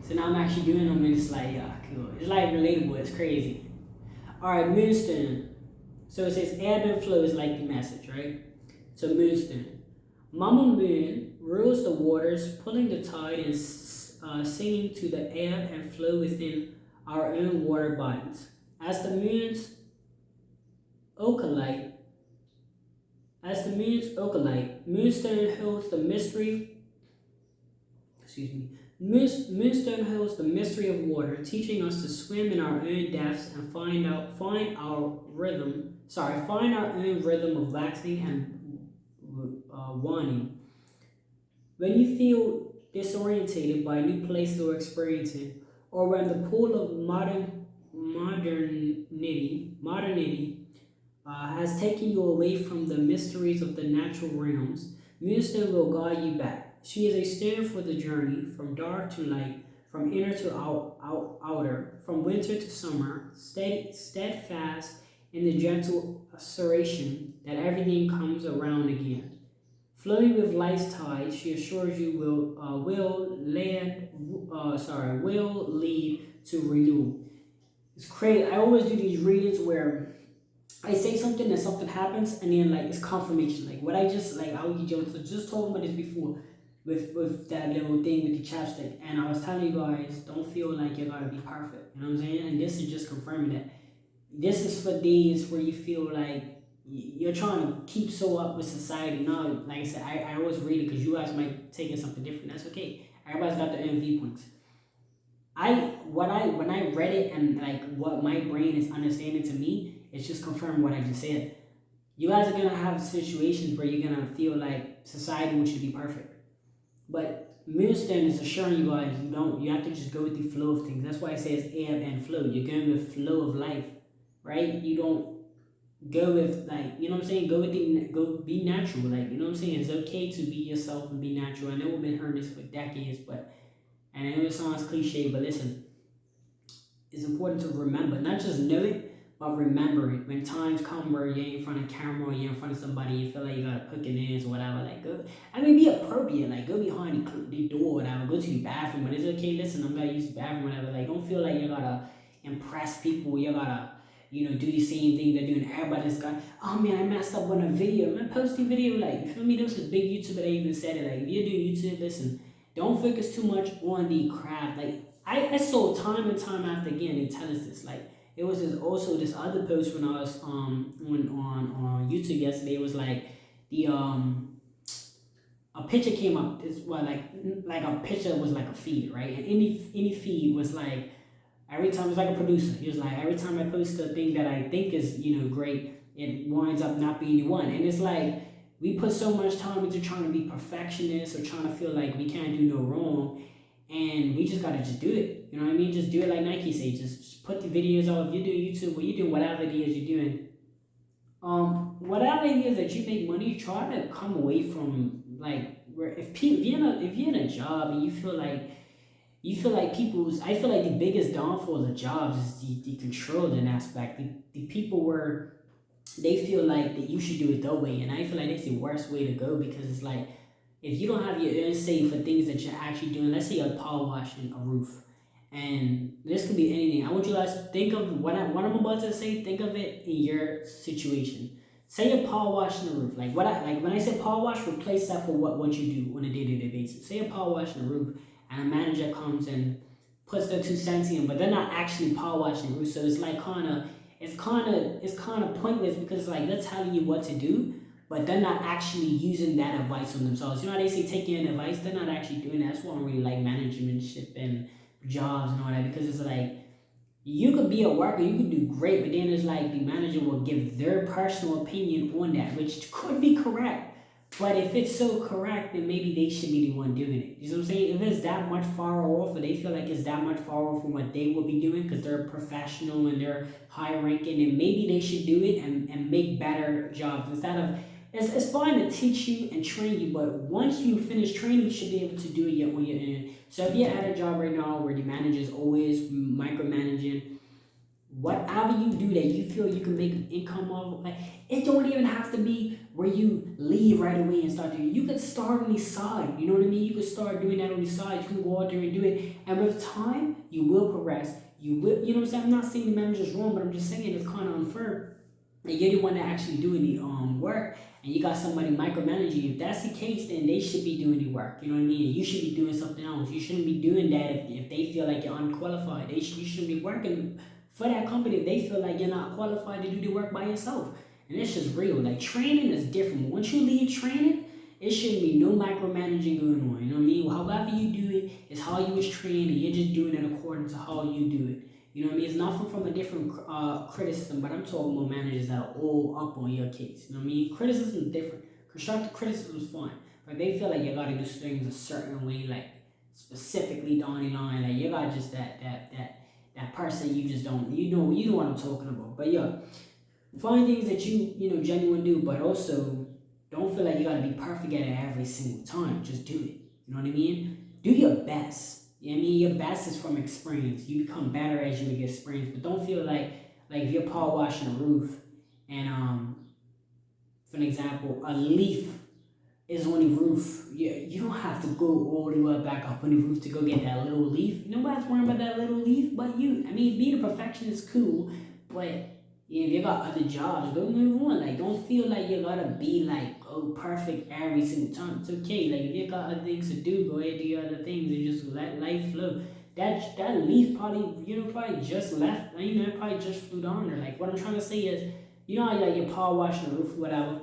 So now I'm actually doing them and it's like, yeah, cool. It's like relatable, it's crazy. Alright, Moonstone. So it says ebb and flow is like the message, right? So Moonstone. Mama Moon rules the waters, pulling the tide and singing to the ebb and flow within our own water bodies. As the moon's ocalite, Moonstone holds the mystery. Moonstone holds the mystery of water, teaching us to swim in our own depths and find our own rhythm of waxing and waning. When you feel disorientated by new places or experiencing, or when the pull of modernity has taken you away from the mysteries of the natural realms, Moonstone will guide you back. She is a stone for the journey, from dark to light, from inner to outer, from winter to summer, steadfast in the gentle assertion that everything comes around again. Flowing with life's tide, she assures you will lead to renewal. It's crazy. I always do these readings where I say something and something happens, and then like it's confirmation. Like what I just told me this before with that little thing with the chapstick, and I was telling you guys, don't feel like you gotta be perfect. You know what I'm saying? And this is just confirming that. This is for days where you feel like you're trying to keep so up with society. No, like I said, I always read it because you guys might take it something different. That's okay. Everybody's got their own viewpoints. When I read it and like what my brain is understanding to me, it's just confirming what I just said. You guys are gonna have situations where you're gonna feel like society should be perfect, but Moonstone is assuring you guys you don't. You have to just go with the flow of things. That's why it says ebb and flow. You're going with flow of life, right? You don't go with like you know what I'm saying. Go be natural. Like you know what I'm saying. It's okay to be yourself and be natural. I know we've been hearing this for decades, but And I know it sounds cliche, but listen, it's important to remember, not just know it, but remember it. When times come where you're in front of camera or you're in front of somebody, you feel like you gotta poke your nose or whatever, like go. I mean, be appropriate, like go behind the door, or whatever. Go to the bathroom, but it's okay. Listen, I'm gonna use the bathroom, whatever. Like, don't feel like you gotta impress people. You gotta, do the same thing they're doing. Everybody's got, oh man, I messed up on a video. Man, post the video. Like, you feel me? This is big YouTuber that even said it. Like, if you do YouTube, listen, don't focus too much on the craft. Like, I saw time and time after again, they tell us this. Like, it was also this other post when I was on YouTube yesterday. It was like the a picture came up. It's what like a picture was like a feed, right? And any feed was like every time, it's like a producer. He was like, every time I post a thing that I think is great, it winds up not being the one. And it's like we put so much time into trying to be perfectionists or trying to feel like we can't do no wrong. And we just gotta just do it. You know what I mean? Just do it like Nike say. Just put the videos out. If you're doing YouTube or you're doing whatever it is you're doing, whatever it is that you make money, try to come away from like where if you're in a job and you feel like people's. I feel like the biggest downfall of jobs is the controlling aspect. The people where they feel like that you should do it their way, and I feel like that's the worst way to go because it's like if you don't have your own say for things that you're actually doing, let's say you're power washing a roof, and this could be anything. I want you guys to think of what I'm about to say. Think of it in your situation. Say you're power washing a roof. Like when I say power wash, replace that for what you do on a day-to-day basis. Say you're power washing a roof, and a manager comes and puts their 2 cents in, but they're not actually power washing the roof. So it's like kind of pointless because it's like they're telling you what to do, but they're not actually using that advice on themselves. You know how they say take your advice? They're not actually doing that. That's why I don't really like managementship and jobs and all that because it's like you could be a worker, you could do great, but then it's like the manager will give their personal opinion on that, which could be correct. But if it's so correct, then maybe they should be the one doing it. You know what I'm saying? If it's that much far off, or they feel like it's that much far off from what they will be doing because they're professional and they're high ranking, and maybe they should do it and make better jobs instead of. It's fine to teach you and train you, but once you finish training, you should be able to do it on your own. So if you're at a job right now where the manager is always micromanaging, whatever you do that you feel you can make an income of, like, it don't even have to be where you leave right away and start doing it. You could start on the side, you know what I mean? You could start doing that on the side. You can go out there and do it, and with time, you will progress. You will, you know what I'm saying? I'm not saying the manager's wrong, but I'm just saying it's kind of unfair that you're the one that actually doing the work, and you got somebody micromanaging you. If that's the case, then they should be doing the work. You know what I mean? You should be doing something else. You shouldn't be doing that if they feel like you're unqualified. You shouldn't be working for that company if they feel like you're not qualified to do the work by yourself. And it's just real. Like training is different. Once you leave training, it shouldn't be no micromanaging going on. You know what I mean? However you do it is how you was trained, and you're just doing it according to how you do it. You know what I mean? It's nothing from a different criticism, but I'm talking about managers that are all up on your case. You know what I mean? Criticism is different. Constructive criticism is fine, but they feel like you gotta do things a certain way, like specifically down the line. Like you got just that person you just don't. You know what I'm talking about. But yeah, find things that you genuine do, but also don't feel like you gotta be perfect at it every single time. Just do it. You know what I mean? Do your best. You know what I mean? Your best is from experience. You become better as you get experience. But don't feel like if you're power washing a roof and for an example, a leaf is on the roof. You don't have to go all the way back up on the roof to go get that little leaf. Nobody's worrying about that little leaf but you. I mean, being a perfectionist is cool, but if you got other jobs, go move on. Like, don't feel like you gotta be like, oh, perfect every single time. It's okay. Like, if you got other things to do, go ahead and do other things and just let life flow. That leaf probably just left. Probably just flew down there. Like, what I'm trying to say is, you know how like you're power washing the roof or whatever,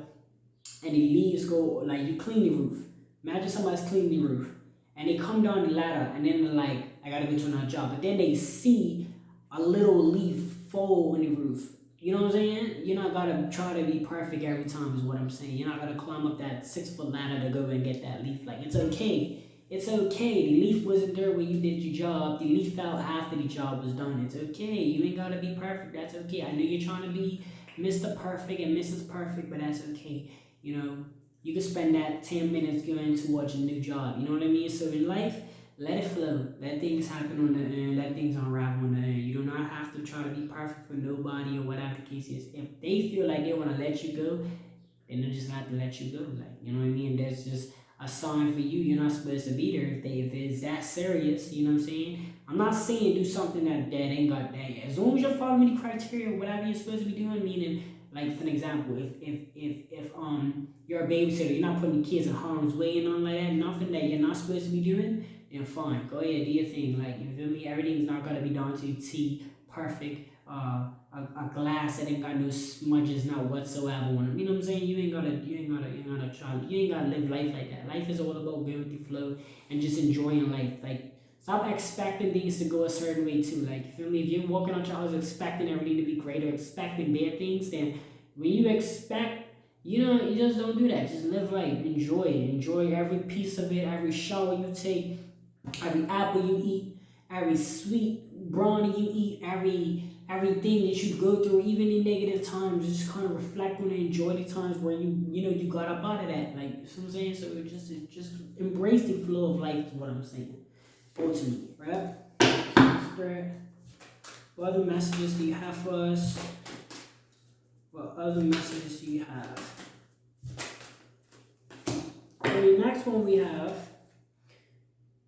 and the leaves go, like, you clean the roof. Imagine somebody's cleaning the roof, and they come down the ladder, and then they're like, I gotta go to another job. But then they see a little leaf fall on the roof. You know what I'm saying? You're not gotta try to be perfect every time is what I'm saying. You're not gonna climb up that 6-foot ladder to go and get that leaf. Like, it's okay. It's okay. The leaf wasn't there when you did your job. The leaf fell after the job was done. It's okay. You ain't gotta be perfect. That's okay. I know you're trying to be Mr. Perfect and Mrs. Perfect, but that's okay. You can spend that 10 minutes going towards a new job. You know what I mean? So in life, let it flow. Let things happen on the end. Let things unravel on the end. You do not have to try to be perfect for nobody or whatever the case is. If they feel like they want to let you go, then they're just have to let you go. Like, you know what I mean? That's just a sign for you. You're not supposed to be there if it's that serious. You know what I'm saying? I'm not saying do something that ain't got that. As long as you're following the criteria, whatever you're supposed to be doing, meaning, like for an example, if you're a babysitter, you're not putting kids in harm's way and all like that, nothing that you're not supposed to be doing, then fine, go ahead, do your thing. Like, you feel me? Everything's not gonna be down to T, perfect. A glass that ain't got no smudges now whatsoever on them. You know what I'm saying? You ain't gotta live life like that. Life is all about going with the flow and just enjoying life. Like, stop expecting things to go a certain way too. Like, you feel me? If you're walking out your house expecting everything to be great or expecting bad things, then when you expect, you just don't do that. Just live life, enjoy it, enjoy every piece of it, every shower you take, every apple you eat, every sweet brownie you eat, everything that you go through, even in negative times, just kind of reflect on and enjoy the times where you got up out of that. Like, you know what I'm saying? So just embrace the flow of life is what I'm saying. Ultimately, right? What other messages do you have for us? What other messages do you have? So the next one we have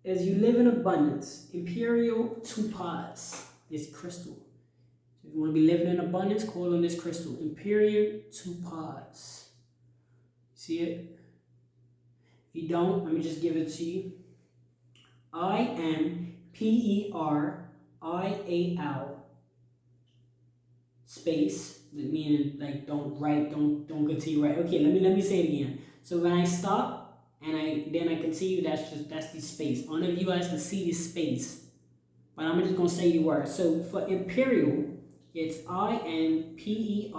is you live in abundance. Imperial Topaz. This crystal. So if you want to be living in abundance, call on this crystal. Imperial Topaz. See it? If you don't, let me just give it to you. IMPERIAL space, meaning like don't continue right. Okay, let me say it again. So when I stop and then I continue, that's the space. I don't know if you guys can see this space, but I'm just gonna say the word. So for imperial, it's IMPERIAL,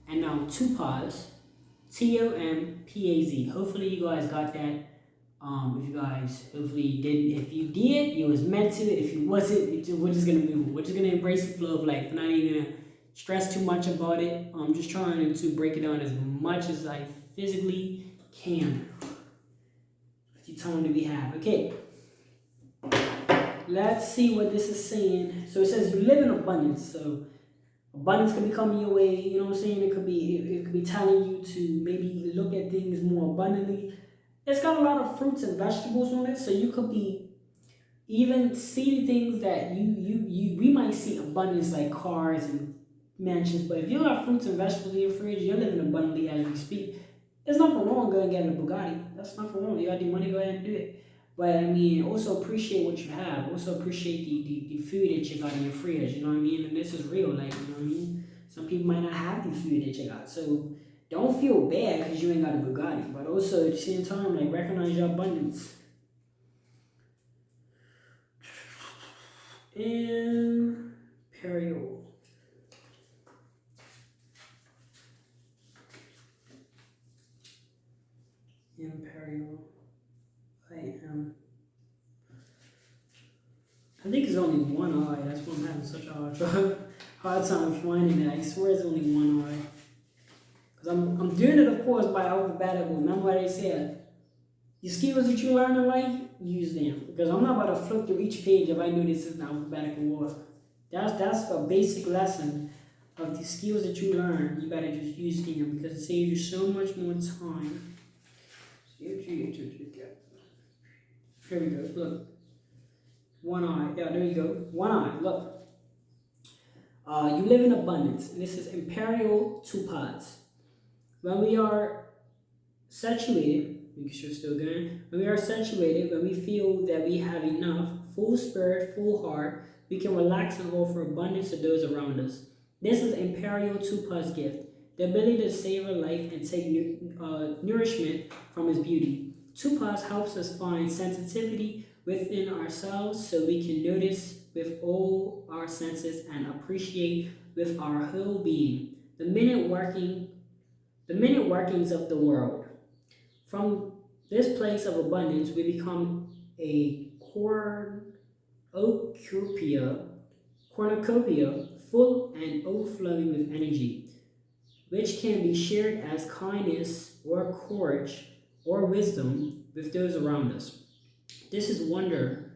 and now topaz, TOMPAZ. Hopefully you guys got that. If you guys hopefully didn't, if you did, you was meant to. If you wasn't, we're just gonna move. We're just gonna embrace the flow of life. We're not even gonna stress too much about it. I'm just trying to break it down as much as I physically can. With the time that we have. Okay. Let's see what this is saying. So it says you live in abundance. So abundance can be coming your way. You know what I'm saying? It could be telling you to maybe look at things more abundantly. It's got a lot of fruits and vegetables on it, so you could be even see things that we might see abundance like cars and mansions. But if you got fruits and vegetables in your fridge, you're living abundantly as we speak. There's nothing wrong going and getting a Bugatti. That's nothing wrong. You got the money, go ahead and do it. But I mean, also appreciate what you have. Also appreciate the food that you got in your fridge. You know what I mean? And this is real. Like, you know what I mean? Some people might not have the food that you got, so don't feel bad because you ain't got a Bugatti, but also at the same time, like, recognize your abundance. Imperial. I think it's only one eye. That's why I'm having such a hard time finding it. I swear it's only one eye. Because I'm doing it, of course, by alphabetical. Remember what I said? The skills that you learn in life, use them. Because I'm not about to flip through each page if I know this is an alphabetical order. That's a basic lesson of the skills that you learn. You better just use them because it saves you so much more time. Here we go. Look. One eye. Yeah, there you go. One eye. Look. You live in abundance. And this is Imperial Topaz. When we are saturated, make sure it's still going. When we are saturated, when we feel that we have enough, full spirit, full heart, we can relax and offer abundance to those around us. This is Imperial Topaz gift, the ability to savor life and take nourishment from its beauty. Topaz helps us find sensitivity within ourselves so we can notice with all our senses and appreciate with our whole being the minute workings of the world. From this place of abundance, we become a cornucopia full and overflowing with energy, which can be shared as kindness or courage or wisdom with those around us. This is wonder.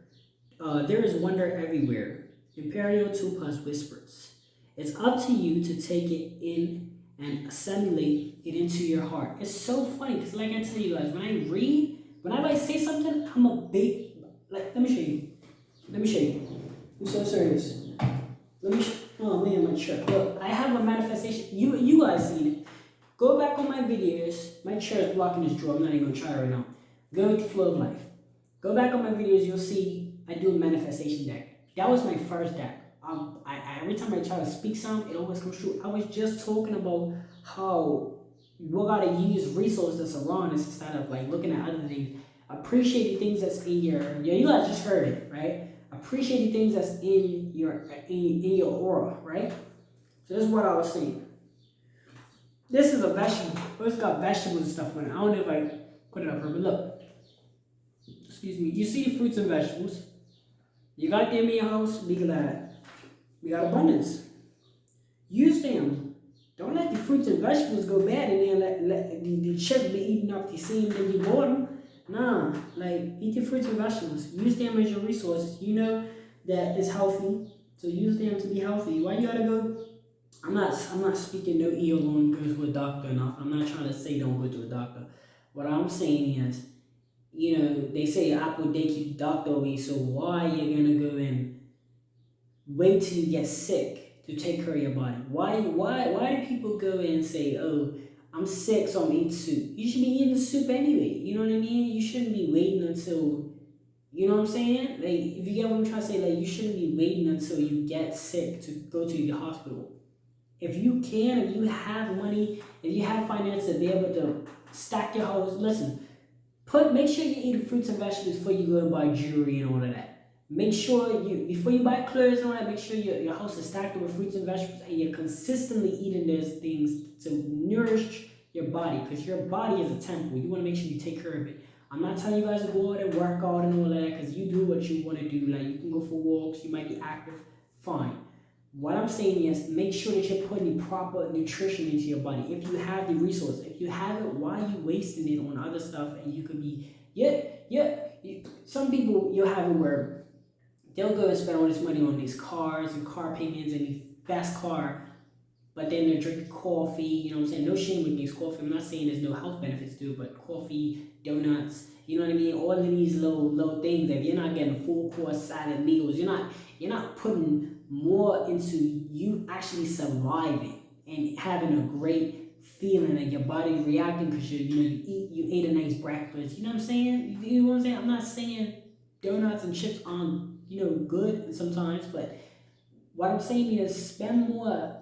There is wonder everywhere. Imperial 2 Plus whispers. It's up to you to take it in and assimilate it into your heart. It's so funny because, like I tell you guys, when I read, whenever I say something, I'm a big. Like, let me show you. Let me show you. I'm so serious. Let me. Oh man, my chair. Look, I have a manifestation. You guys seen it. Go back on my videos. My chair is blocking this drawer. I'm not even gonna try it right now. Go with the flow of life. Go back on my videos. You'll see I do a manifestation deck. That was my first deck. Every time I try to speak something, it always comes true. I was just talking about how we gotta use resources that's around us instead of like looking at other things. Appreciate the things that's in your. Yeah, you guys just heard it, right? Appreciate the things that's in your aura, right? So this is what I was saying. This is a vegetable. It's got vegetables and stuff on it. I don't know if I put it up here, but look. Excuse me. You see the fruits and vegetables. You got them in your house, be glad. We got abundance. Use them. Don't let the fruits and vegetables go bad and then let the chef be eating up the same that you bought them. Nah, like eat your fruits and vegetables. Use them as your resources. You know that it's healthy, so use them to be healthy. Why you gotta go? I'm not speaking no ill on goes to a doctor enough. I'm not trying to say don't go to a doctor. What I'm saying is, they say apple day keep the doctor away. So why you gonna go and wait till you get sick to take care of your body? Why do people go and say, oh, I'm sick, so I'm eating soup? You should be eating soup anyway. You know what I mean? You shouldn't be waiting until, you know what I'm saying? Like, if you get what I'm trying to say, like, you shouldn't be waiting until you get sick to go to the hospital. If you can, if you have money, if you have finances to be able to stack your house, listen, make sure you're eating fruits and vegetables before you go and buy jewelry and all of that. Make sure before you buy clothes and all that, make sure your house is stacked with fruits and vegetables and you're consistently eating those things to nourish your body, because your body is a temple. You want to make sure you take care of it. I'm not telling you guys to go out and work out and all of that, because you do what you want to do. Like, you can go for walks, you might be active, fine. What I'm saying is make sure that you're putting the proper nutrition into your body. If you have the resource, if you have it, why are you wasting it on other stuff? And you could be, some people you'll have it where they'll go and spend all this money on these cars and car payments and the fast car, but then they're drinking coffee, you know what I'm saying? No shame against coffee. I'm not saying there's no health benefits to it, but coffee, donuts, you know what I mean? All of these little things. If you're not getting full course salad meals, you're not putting more into you actually surviving and having a great feeling that your body's reacting because you ate a nice breakfast. You know what I'm saying? You know what I'm saying? I'm not saying donuts and chips aren't good sometimes, but what I'm saying is spend more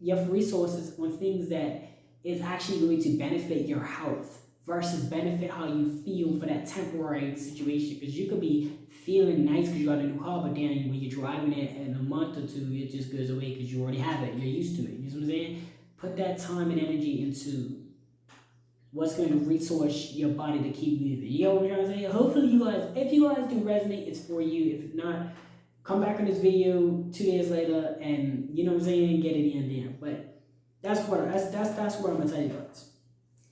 your resources on things that is actually going to benefit your health versus benefit how you feel for that temporary situation. Because you could be feeling nice because you got a new car, but then when you're driving it in a month or two, it just goes away because you already have it. You're used to it. You know what I'm saying? Put that time and energy into what's going to resource your body to keep moving. You know what I'm trying to say? Hopefully if you guys do resonate, it's for you. If not, come back on this video 2 days later and, you know what I'm saying, get it in there. But that's what I'm gonna tell you guys.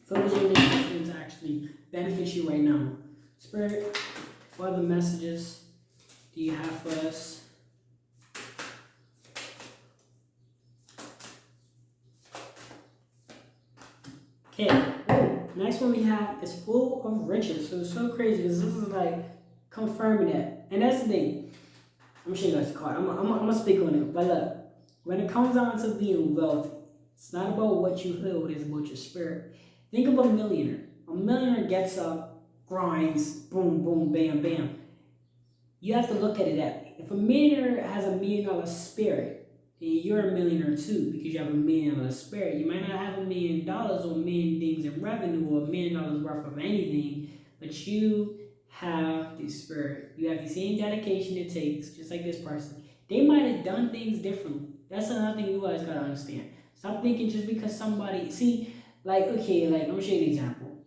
Focus on this that's going to actually benefit you right now. Spirit, what other messages do you have for us? Okay. Oh, next one we have is full of riches. So it's so crazy because this is like confirming that. And that's the thing. I'm gonna show you guys the card. I'm gonna speak on it. But look, when it comes down to being wealthy, it's not about what you hold, it's about your spirit. Think of a millionaire. A millionaire gets up, grinds, boom, boom, bam, bam. You have to look at it that way. If a millionaire has $1 million spirit, then you're a millionaire too because you have $1 million spirit. You might not have $1 million or a million things in revenue or $1 million worth of anything, but you have the spirit. You have the same dedication it takes, just like this person. They might have done things differently. That's another thing you guys gotta understand. Stop thinking just because somebody I'm gonna show you an example.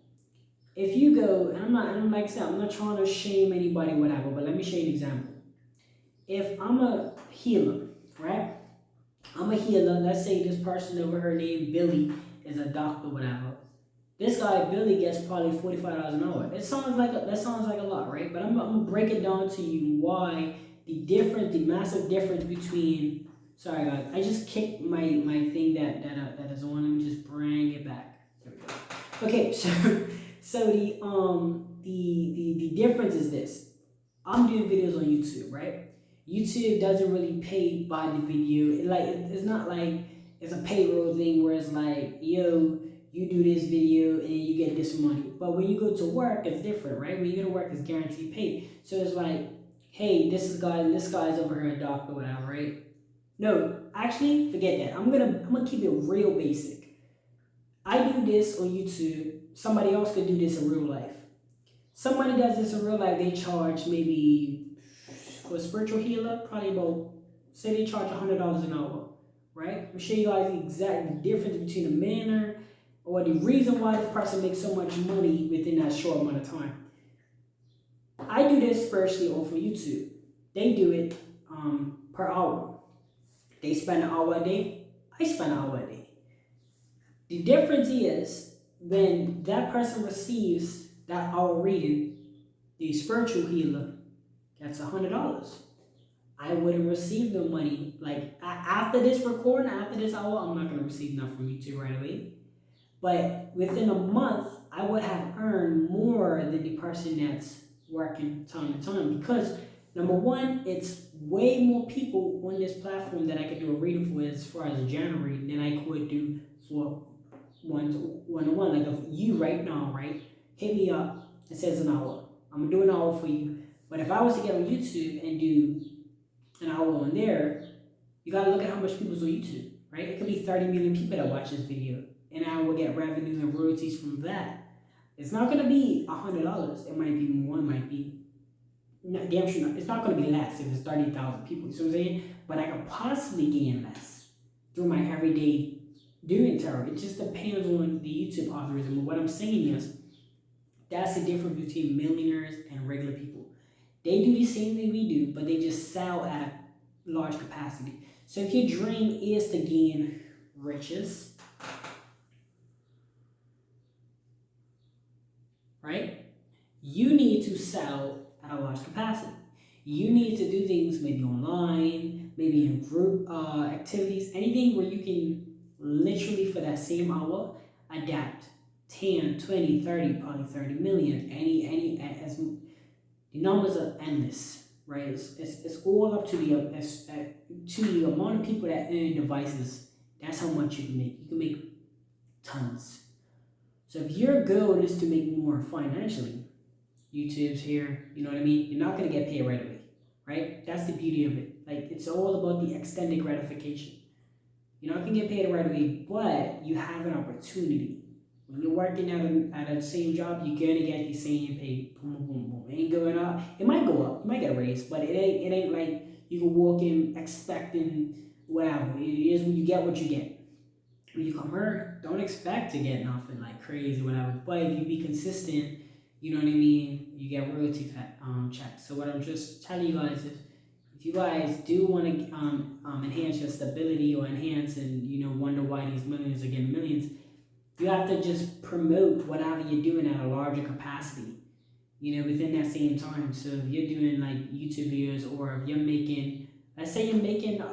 If you go, and I'm like I said, I'm not trying to shame anybody, whatever, but let me show you an example. If I'm a healer, right? I'm a healer. Let's say this person over her name Billy is a doctor, whatever. This guy Billy gets probably $45 an hour. That sounds like a lot, right? But I'm gonna break it down to you why the massive difference between. Sorry guys, I just kicked my thing that is on. Let me just bring it back. There we go. Okay, so the difference is this. I'm doing videos on YouTube, right? YouTube doesn't really pay by the video. It's not like it's a payroll thing where it's like, yo, you do this video and you get this money. But when you go to work, it's different, right? When you go to work, it's guaranteed pay. So it's like, hey, this guy's over here a doctor, whatever, right? No, actually, forget that. I'm gonna keep it real basic. I do this on YouTube. Somebody else could do this in real life. Somebody does this in real life, they charge maybe for a spiritual healer, probably about, say they charge $100 an hour, right? I'll show you guys the exact difference between the manner or the reason why this person makes so much money within that short amount of time. I do this spiritually over YouTube. They do it per hour. They spend an hour a day, I spend an hour a day. The difference is when that person receives that hour reading, the spiritual healer gets $100. I wouldn't receive the money. Like after this recording, after this hour, I'm not gonna receive nothing from YouTube right away. But within a month, I would have earned more than the person that's working time to time because number one, it's way more people on this platform that I could do a reading for as far as January than I could do for one-to-one. Like if you right now, right, hit me up, it says an hour. I'm gonna do an hour for you. But if I was to get on YouTube and do an hour on there, you gotta look at how much people's on YouTube, right? It could be 30 million people that watch this video, and I will get revenue and royalties from that. It's not gonna be $100. It might be more. It might be damn sure. It's not gonna be less if it's 30,000 people. You see what I'm saying? But I could possibly gain less through my everyday doing tarot. It just depends on the YouTube algorithm. But what I'm saying is, that's the difference between millionaires and regular people. They do the same thing we do, but they just sell at a large capacity. So if your dream is to gain riches, right? You need to sell at a large capacity. You need to do things maybe online, maybe in group activities, anything where you can literally for that same hour adapt 10, 20, 30, probably 30 million. As the numbers are endless, right? It's all up to the amount of people that own devices. That's how much you can make. You can make tons. So if your goal is to make more financially, YouTube's here, you know what I mean? You're not gonna get paid right away, right? That's the beauty of it. Like it's all about the extended gratification. You're not gonna get paid right away, but you have an opportunity. When you're working at a same job, you're gonna get the same pay. Boom, boom, boom, boom. It ain't going up. It might go up. You might get a raise, but it ain't like you can walk in expecting whatever. It is when you get what you get. When you come here, don't expect to get nothing like crazy, whatever. But if you be consistent, you know what I mean, you get royalty checks. So what I'm just telling you guys is, if you guys do want to enhance your stability or enhance and wonder why these millions are getting millions, you have to just promote whatever you're doing at a larger capacity, within that same time. So if you're doing like YouTube videos, or if you're making, let's say you're making a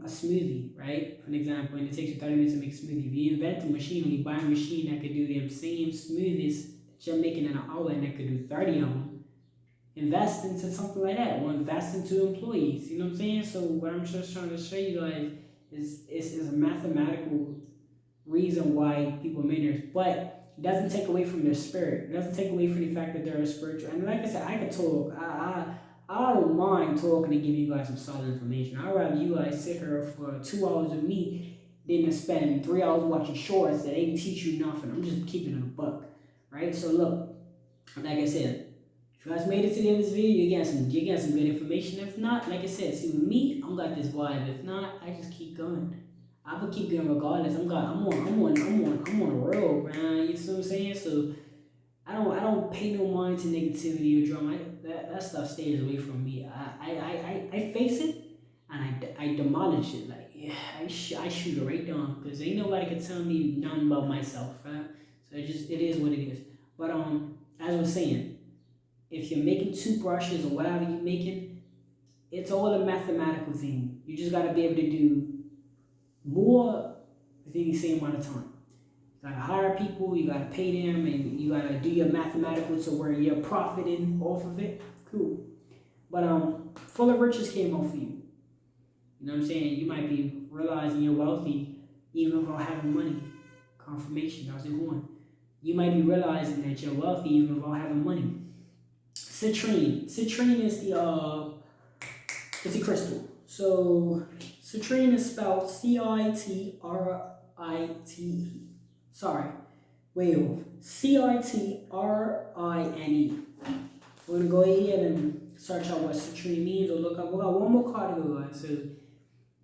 smoothie, right? For an example, and it takes you 30 minutes to make a smoothie. If you invent a machine, or you buy a machine that could do the same smoothies that you're making in an hour and that could do 30 of them, invest into something like that, or invest into employees. You know what I'm saying? So what I'm just trying to show you guys is a mathematical reason why people are millionaires, but it doesn't take away from their spirit. It doesn't take away from the fact that they're a spiritual. And like I said, I could talk. I don't mind talking and giving you guys some solid information. I'd rather you guys sit here for 2 hours with me than to spend 3 hours watching shorts that ain't teach you nothing. I'm just keeping it a buck, right? So look, like I said, if you guys made it to the end of this video, you get some good information. If not, like I said, see with me, I'm got this vibe. If not, I just keep going. I will keep going regardless. I'm on a road, man. You see what I'm saying? So I don't pay no mind to negativity or drama. That stuff stays away from me. I face it and I demolish it. Like I shoot it right down because ain't nobody can tell me nothing about myself, right? So So it is what it is. But as I was saying, if you're making toothbrushes or whatever you're making, it's all a mathematical thing. You just gotta be able to do more within the same amount of time. You gotta hire people, you gotta pay them, and you gotta do your mathematical to where you're profiting off of it. Cool. But full of riches came off of you. You know what I'm saying? You might be realizing you're wealthy even without having money. Confirmation, how's it going? You might be realizing that you're wealthy even without having money. Citrine. Citrine is it's a crystal. So citrine is spelled Citrite. Sorry, way off. Citrine. We're gonna go ahead and search out what citrine means or look up. We got one more card to go, guys. So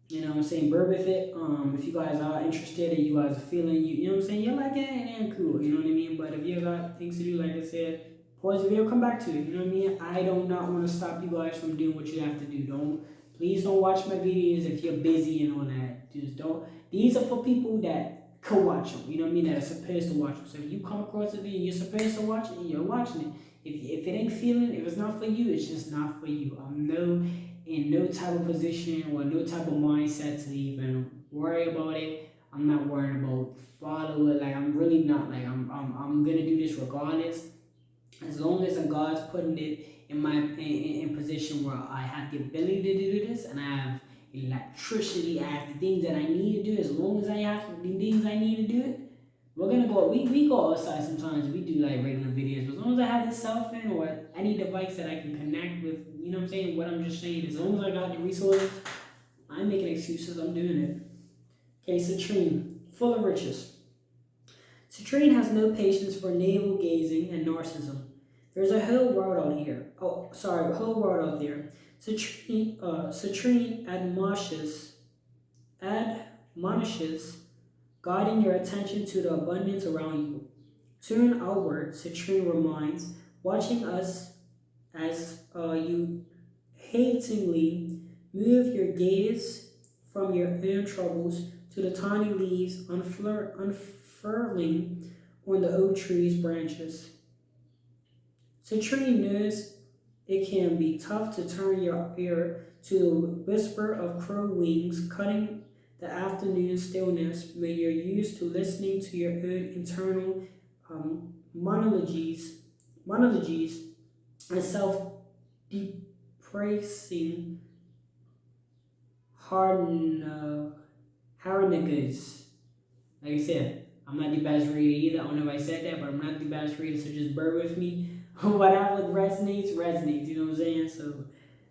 you know what I'm saying, bear with it. If you guys are interested and you guys are feeling you know what I'm saying, you're like, yeah, cool, you know what I mean? But if you got things to do, like I said, pause the video, come back to it, you know what I mean? I do not want to stop you guys from doing what you have to do. Please don't watch my videos if you're busy and all that. Just don't. These are for people that could watch them, you know what I mean, that are supposed to watch them. So if you come across a video and you're supposed to watch it, you're watching it. If it ain't feeling, if it's not for you, it's just not for you. I'm in no type of position or no type of mindset to even worry about it. I'm not worried about follow it. Like I'm really not. Like I'm gonna do this regardless. As long as God's putting it in my in position where I have the ability to do this and I have electricity, I have the things that I need to do. As long as I have the things I need to do it, we're gonna go. We go outside sometimes. We do like regular videos. But as long as I have this cell phone or any device that I can connect with, you know what I'm saying? What I'm just saying, as long as I got the resources, I'm making excuses. I'm doing it. Okay, citrine, full of riches. Citrine has no patience for navel gazing and narcissism. There's a whole world out here. A whole world out there. Citrine admonishes, guiding your attention to the abundance around you. Turn outward, citrine reminds, watching us as you hatingly move your gaze from your own troubles to the tiny leaves unfurling on the oak tree's branches. Citrine knows it can be tough to turn your ear to the whisper of crow wings cutting the afternoon stillness when you're used to listening to your own internal monologues and self-depressing harnagas. Like I said, I'm not the best reader either. I don't know if I said that, but I'm not the best reader, so just bear with me. Whatever resonates, you know what I'm saying? So,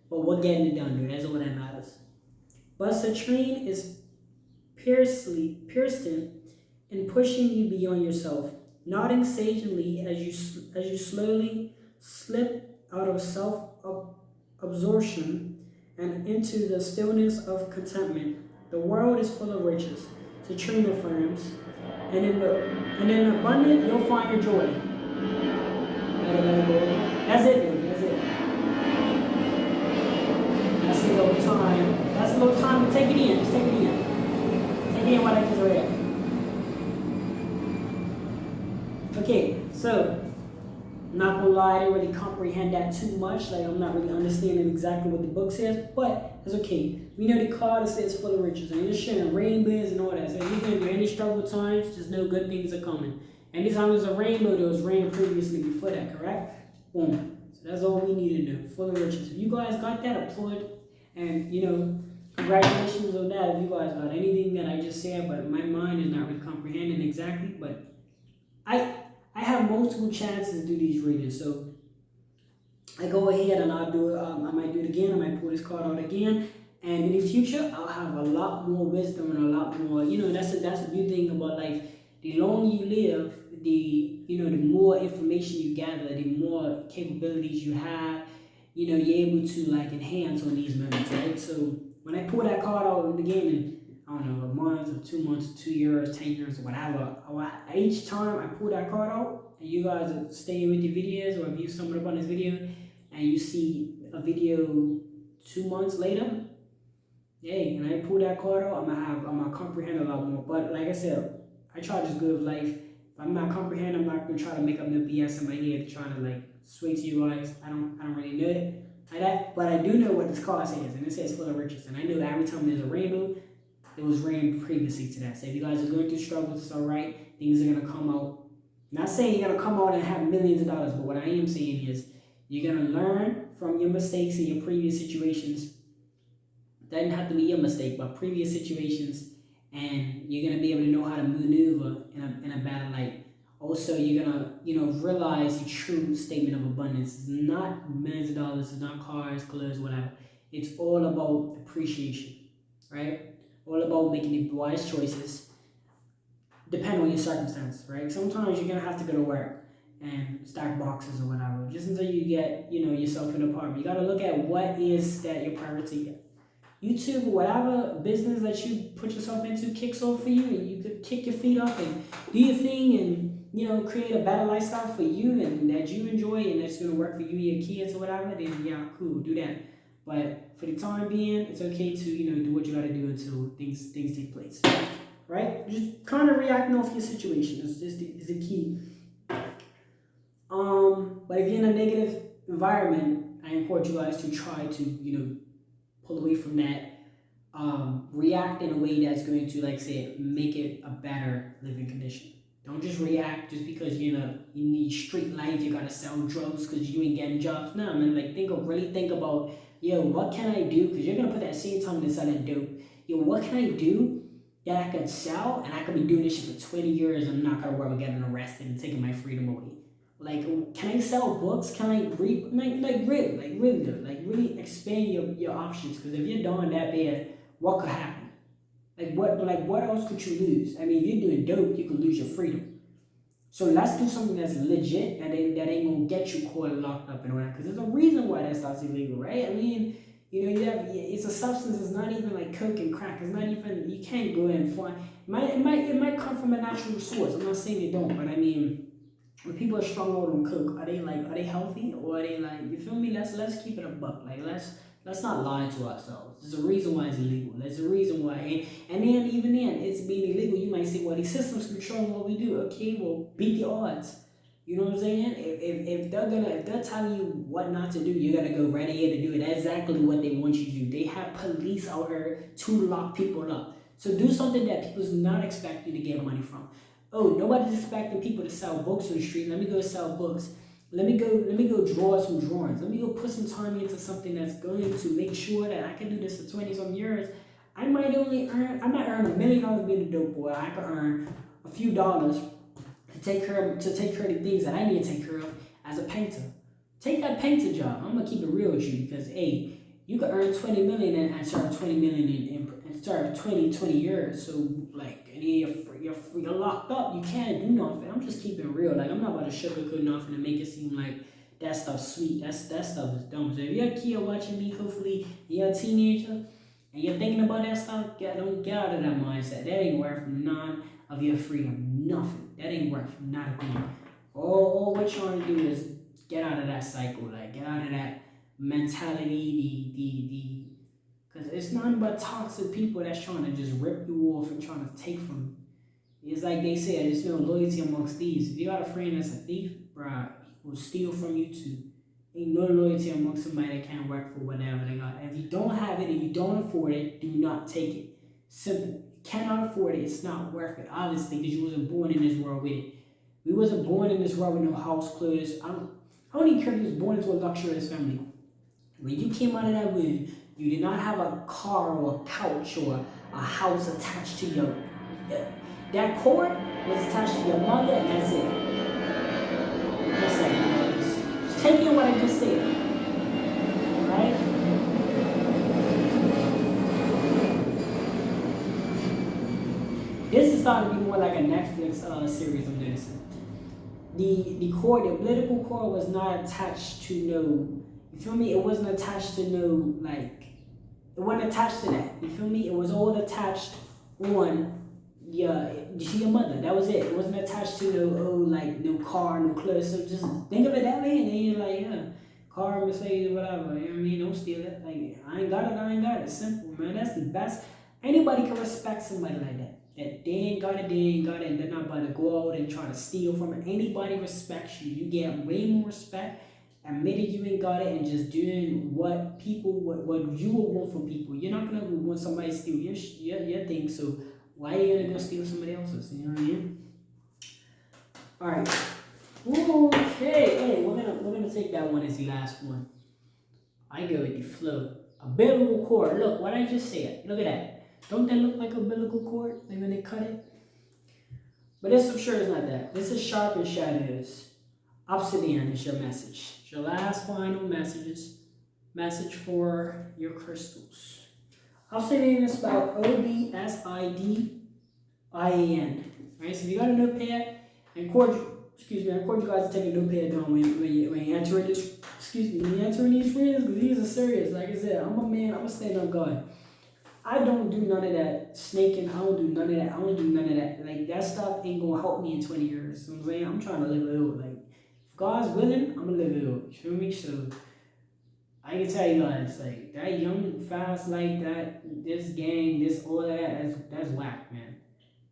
but we're getting it done, dude. That's all that matters. But citrine is persistent in pushing you beyond yourself, nodding sagely as you slowly slip out of self-absorption and into the stillness of contentment. The world is full of riches, citrine affirms, and in abundance you'll find your joy. That's it, dude. That's it. That's a little time. That's a little time to take it in. Just take it in. Take it in what I just read. Okay, so I'm not gonna lie, I didn't really comprehend that too much. Like I'm not really understanding exactly what the book says, but it's okay. We know the card says full of riches, and it's showing rainbows and all that. So if you're going through any struggle times, just know good things are coming. Anytime there's a rainbow, there was rain previously before that, correct? Boom. So that's all we need to do. Full of riches. If you guys got that, applaud, and congratulations on that. If you guys got anything that I just said, but my mind is not really comprehending exactly, but I have multiple chances to do these readings, so I go ahead and I'll do it. I might do it again. I might pull this card out again, and in the future, I'll have a lot more wisdom and a lot more. That's a good thing about life. The longer you live, the more information you gather, the more capabilities you have. You're able to enhance on these moments, right? So when I pull that card out again, in I don't know, a month or 2 months, 2 years, 10 years, whatever. Each time I pull that card out, and you guys are staying with the videos, or if you stumbled upon this video, and you see a video 2 months later, hey, and I pull that card out, I'm gonna comprehend a lot more. But like I said, I try to just live life If I'm not comprehending, I'm not gonna try to make up no BS in my head trying to like sway to you guys. I don't really know it like that. But I do know what this card says, and it says full of riches. And I know that every time there's a rainbow, it was rain previously to that. So if you guys are going through struggles, it's alright. Things are gonna come out. Not saying you're gonna come out and have millions of dollars, but what I am saying is you're gonna learn from your mistakes in your previous situations. Doesn't have to be your mistake, but previous situations, and you're gonna be able to know how to maneuver in a battle. Like also, you're gonna realize the true statement of abundance. It's not millions of dollars. It's not cars, clothes, whatever. It's all about appreciation, right? All about making the wise choices depending on your circumstances, right? Sometimes you're gonna have to go to work and stack boxes or whatever, just until you get, yourself in an apartment. You gotta look at what is that your priority. YouTube or whatever business that you put yourself into kicks off for you, and you could kick your feet up and do your thing and create a better lifestyle for you and that you enjoy and that's gonna work for you and your kids or whatever, then yeah, cool, do that. But for the time being, it's okay to do what you gotta do until things take place. Right? Just kind of reacting off your situation is the key. But if you're in a negative environment, I encourage you guys to try to pull away from that. React in a way that's going to, like I said, make it a better living condition. Don't just react just because you need street life. You gotta sell drugs because you ain't getting jobs. No, man. Like really think about what can I do? Because you're gonna put that same time into selling dope. What can I do that I could sell, and I could be doing this shit for 20 years and I'm not gonna worry about getting arrested and taking my freedom away. Like, can I sell books? Can I read? Really good. Like, really expand your options. Because if you're doing that bad, what could happen? What else could you lose? I mean, if you're doing dope, you could lose your freedom. So let's do something that's legit and that ain't gonna get you caught and locked up and all that. Because there's a reason why that stuff's illegal, right? I mean, it's a substance. It's not even like coke and crack. It's not even. You can't go and find. It might come from a natural source. I'm not saying it don't, but I mean, when people are strung out on coke, are they healthy or are they like, you feel me? Let's keep it a buck. Like let's not lie to ourselves. There's a reason why it's illegal. There's a reason why, and then even then it's being illegal. You might say, well, these systems controlling what we do. Okay, well, beat the odds. You know what I'm saying? If they're telling you what not to do, you gotta go right ahead to do it. That's exactly what they want you to do. They have police out here to lock people up. So do something that people's not expecting you to get money from. Oh, nobody's expecting people to sell books on the street. Let me go sell books. Let me go draw some drawings. Let me go put some time into something that's going to make sure that I can do this for 20 some years. I might earn $1 million being a dope boy. I could earn a few dollars to take care of the things that I need to take care of as a painter. Take that painter job. I'm gonna keep it real with you because you could earn 20 million and start 20 million and start 20 years. So like, and you're locked up. You can't do nothing. I'm just keeping it real. Like, I'm not about to sugarcoat nothing to make it seem like that stuff's sweet. That stuff is dumb. So if you're a kid watching me, hopefully you're a teenager and you're thinking about that stuff, don't get out of that mindset. That ain't worth none of your freedom. Nothing. That ain't worth not a thing. All what you're trying to do is get out of that cycle. Like, get out of that mentality, because it's nothing but toxic people that's trying to just rip you off and trying to take from you. It's like they said, there's no loyalty amongst thieves. If you got a friend that's a thief, bruh, he will steal from you too. Ain't no loyalty amongst somebody that can't work for whatever they got. If you don't have it and you don't afford it, do not take it. Simple. You cannot afford it, it's not worth it. Obviously, because you wasn't born in this world with it. We wasn't born in this world with no house, clothes. I don't even care if you was born into a luxurious family. When you came out of that womb, you did not have a car or a couch or a house attached to your. That cord was attached to your mother, and that's it. That's it. Just take in what I just said. Right? This is starting to be more like a Netflix series I'm noticing. The cord, the umbilical cord was not attached to no. You feel me? It wasn't attached to no, like, it wasn't attached to that. You feel me? It was all attached on your mother. That was it. It wasn't attached to no car, no clothes. So just think of it that way, and then you're like, car, Mercedes, whatever. You know what I mean? Don't steal it. Like, I ain't got it. It's simple, man. That's the best. Anybody can respect somebody like that. That they ain't got it, and they're not about to go out and try to steal from it. Anybody respects you. You get way more respect admitting you ain't got it and just doing what you would want from people. You're not gonna want somebody to steal your thing, so why are you gonna go steal somebody else's? You know what I mean? Alright. Okay, hey, we're gonna take that one as the last one. I go with the flow. Umbilical cord. Look, what I just said. Look at that. Don't that look like a umbilical cord? Like when they cut it? But this, I'm sure it's not that. This is sharp and shadows. Obsidian is your message. It's your last final message for your crystals. Obsidian is spelled Obsidian. Right? So if you got a notepad, I encourage you guys to take a notepad down when you enter this. When you enter these readings, because these are serious. Like I said, I'm a man. I'm a stand-up guy. I don't do none of that snaking. I don't do none of that. I don't do none of that. Like, that stuff ain't gonna help me in 20 years. You know what I'm saying? I'm trying to live it out. Like, if God's willing, I'm gonna live it out. You feel me? So, I can tell you guys, like, that young, fast, like that, this gang, this, all that, that's whack, man.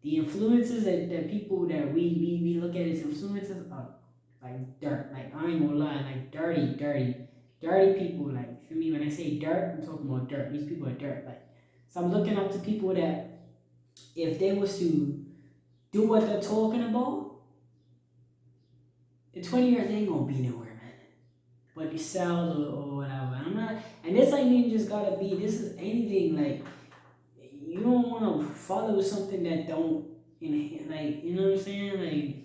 The influences that people that we look at as influences are like dirt. Like, I ain't gonna lie, like dirty people. Like, you feel me? When I say dirt, I'm talking about dirt. These people are dirt. Like, so I'm looking up to people that if they was to do what they're talking about, in 20 years they ain't gonna be nowhere, man. But you sell or whatever. I'm not, and this ain't even just gotta be. This is anything. Like, you don't want to follow something that don't, like, you know what I'm saying? Like,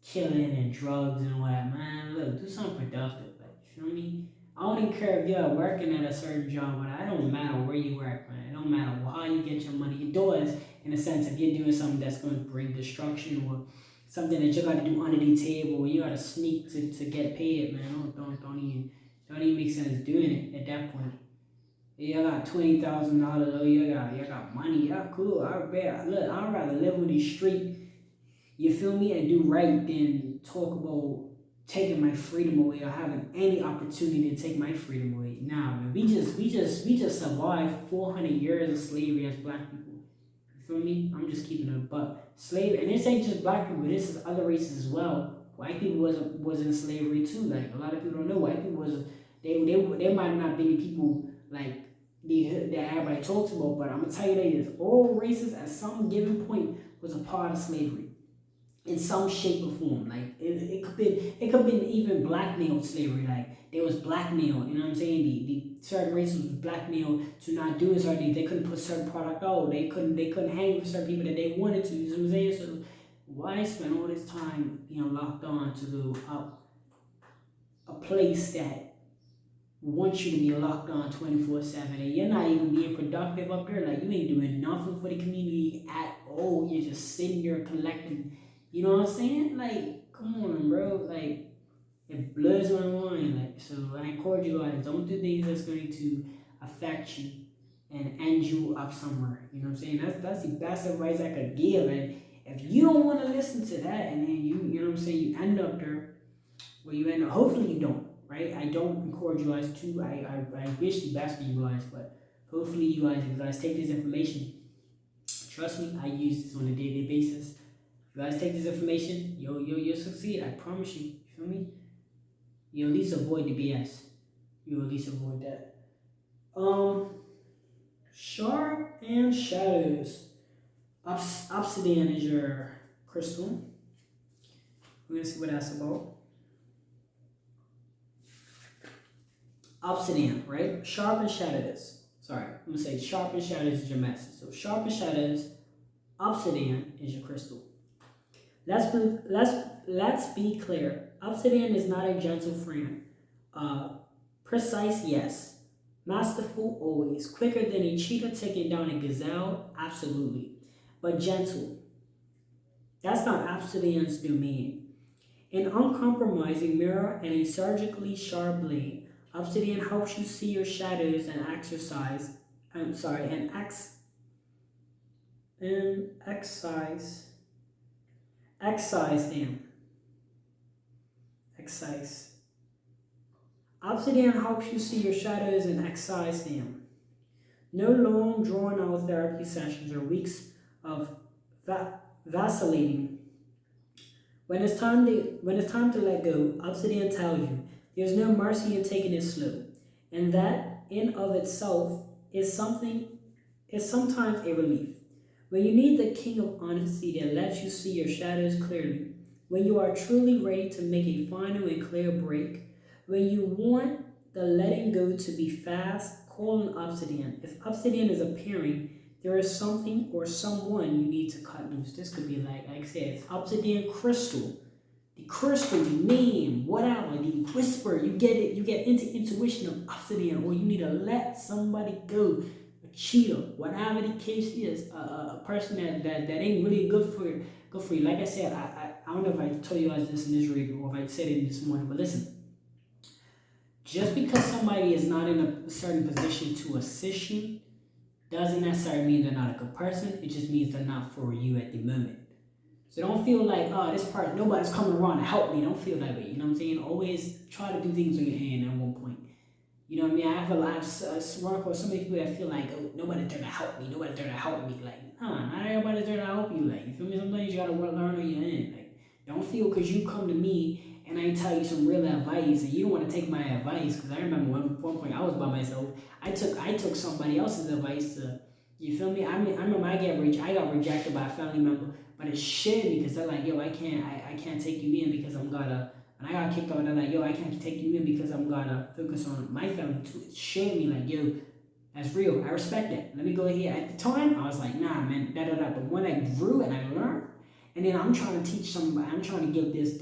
killing and drugs and all that, man. Look, do something productive. Like, you feel me? I don't even care if you're working at a certain job, but it don't matter where you work, man. It don't matter how you get your money. It does, in a sense, if you're doing something that's going to bring destruction or something that you got to do under the table, or you got to sneak to get paid, man. Don't even make sense doing it at that point. You got $20,000. Oh, you got money. Yeah, cool. I bet. Look, I'd rather live on the street. You feel me? And do right than talk about taking my freedom away or having any opportunity to take my freedom away. Nah, man. We just survived 400 years of slavery as black people. You feel me? I'm just keeping it a buck. Slave, and this ain't just black people. This is other races as well. White people was in slavery too. Like, a lot of people don't know. White people was they might not be the people like that everybody talks about, but I'm gonna tell you this: all races at some given point was a part of slavery in some shape or form. Like, it could be even blackmailed slavery. Like, there was blackmail, you know what I'm saying? The certain races was blackmailed to not do certain things. They couldn't put certain product out. They couldn't hang with certain people that they wanted to. You know what I'm saying? So why spend all this time being locked on to a place that wants you to be locked on 24/7 and you're not even being productive up there? Like, you ain't doing nothing for the community at all. You're just sitting there collecting. You know what I'm saying? Like, come on, bro. Like, it blows my mind. Like, so I encourage you guys, don't do things that's going to affect you and end you up somewhere. You know what I'm saying? That's the best advice I could give. And if you don't want to listen to that, and then you know what I'm saying, you end up there where you end up. Hopefully you don't. Right? I don't encourage you guys to. I wish the best for you guys, but hopefully you guys take this information. Trust me, I use this on a daily basis. If you guys take this information, you'll succeed. I promise you. You feel me? You'll at least avoid the BS. You'll at least avoid that. Sharp and shadows. Obsidian is your crystal. We're gonna see what that's about. Obsidian, right? Sharp and shadows. Sorry, I'm gonna say sharp and shadows is your message. So sharp and shadows, obsidian is your crystal. Let's be clear. Obsidian is not a gentle friend. Precise, yes. Masterful, always. Quicker than a cheetah taking down a gazelle, absolutely. But gentle. That's not obsidian's domain. An uncompromising mirror and a surgically sharp blade. Obsidian helps you see your shadows and excise them. Excise. Obsidian helps you see your shadows and excise them. No long, drawn out therapy sessions or weeks of vacillating. When it's time to let go, Obsidian tells you there's no mercy in taking it slow, and that in of itself is sometimes a relief. When you need the king of honesty that lets you see your shadows clearly, when you are truly ready to make a final and clear break, when you want the letting go to be fast, call an obsidian. If obsidian is appearing, there is something or someone you need to cut loose. This could be like I said, it's obsidian crystal. The crystal, the name, whatever, the whisper, you get it, you get into intuition of obsidian, or you need to let somebody go, a cheater, whatever the case is, a person that ain't really good for you. Like I said, I don't know if I told you guys this in this reading or if I said it this morning, but listen, just because somebody is not in a certain position to assist you doesn't necessarily mean they're not a good person. It just means they're not for you at the moment. So don't feel like, oh, this part, nobody's coming around to help me. Don't feel that way. You know what I'm saying? Always try to do things on your hand at one point. You know what I mean? I have a lot of run across so many people that feel like, oh, nobody's there to help me. Nobody's there to help me. Like, not everybody's there to help you. Like, you feel me? Sometimes you gotta learn on your end. Like, don't feel because you come to me and I tell you some real advice and you don't want to take my advice. Because I remember one point I was by myself. I took somebody else's advice to, you feel me? I remember I got rejected by a family member, but it shit me because they're like, yo, I can't take you in because I'm gonna. And I got kicked out, and they're like, yo, I can't take you in because I'm gonna focus on my family too. It showed me like, yo, that's real. I respect that. Let me go here. At the time, I was like, nah, man, da da da. But when I grew and I learned, and then I'm trying to teach somebody, I'm trying to give this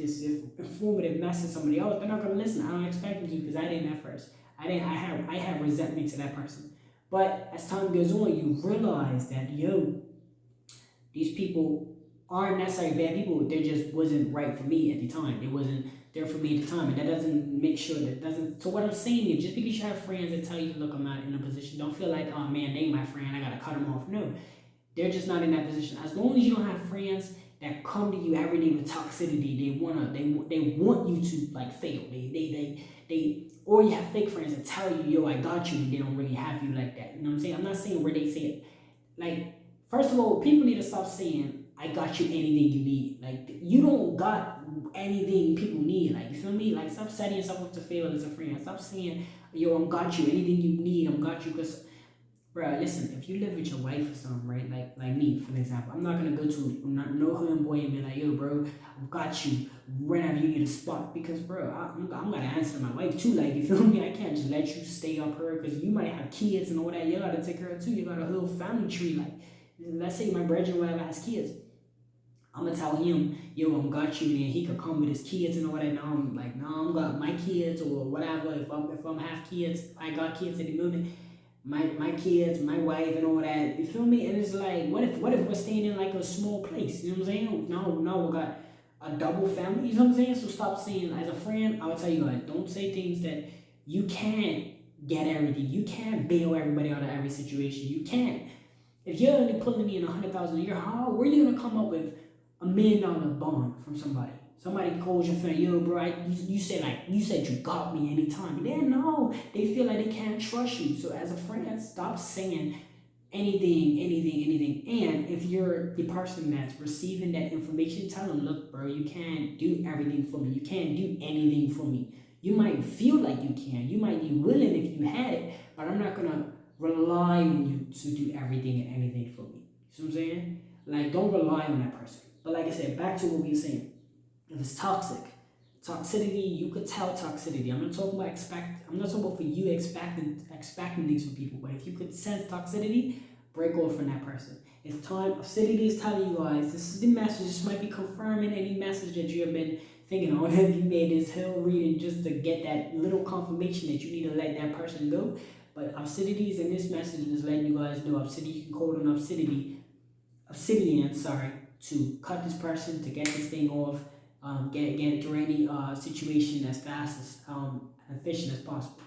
informative message to somebody else. They're not gonna listen. I don't expect them to because I didn't at first. I had resentment to that person. But as time goes on, you realize that yo, these people aren't necessarily bad people. They just wasn't right for me at the time. They wasn't there for me at the time, and that doesn't make sure that doesn't. So what I'm saying is, just because you have friends that tell you, look, I'm not in a position. Don't feel like, oh man, they my friend. I gotta cut them off. No, they're just not in that position. As long as you don't have friends that come to you every day with toxicity, they want you to like fail. Or you have fake friends that tell you, yo, I got you, and they don't really have you like that. You know what I'm saying? I'm not saying where they say it. Like, first of all, people need to stop saying, I got you anything you need. Like, you don't got anything people need. Like, you feel me? Like, stop setting yourself up to fail as a friend. Stop saying, yo, I'm got you anything you need. I'm got you because, bro, listen, if you live with your wife or something, right? Like me, for example, I'm not gonna go to no homeboy and be like, yo, bro, I got you whenever you need a spot because, bro, I'm gonna answer my wife too. Like, you feel me? I can't just let you stay up her because you might have kids and all that. You gotta take care of too. You got a whole family tree. Like, let's say my brother or whatever has kids. I'm gonna tell him, yo, I'm got you, and he could come with his kids and all that. Now I'm like, no, I'm got my kids or whatever. If I'm half kids, I got kids at the moment my kids, my wife, and all that. You feel me? And it's like, what if we're staying in like a small place? You know what I'm saying? Now we got a double family. You know what I'm saying? So stop saying, as a friend, I would tell you guys, don't say things that you can't get everything. You can't bail everybody out of every situation. You can't. If you're only pulling in 100,000 a year, how where are you gonna come up with $1 million bond from somebody? Somebody calls your friend, yo, bro, you said you got me anytime. They no, they feel like they can't trust you. So as a friend, stop saying anything. And if you're the person that's receiving that information, tell them, look, bro, you can't do everything for me. You can't do anything for me. You might feel like you can. You might be willing if you had it, but I'm not gonna rely on you to do everything and anything for me. You see what I'm saying? Like, don't rely on that person. But like I said, back to what we were saying. If it's toxicity, you could tell toxicity. I'm not talking about I'm not talking about for you expecting things from people. But if you could sense toxicity, break off from that person. It's time. Acidity is telling you guys, this is the message. This might be confirming any message that you have been thinking on. Have you made this whole reading just to get that little confirmation that you need to let that person go? But obsidian is in this message is letting you guys know obsidian. You can call it an obsidian, sorry, to cut this person, to get this thing off, get through any situation as fast as efficient as possible.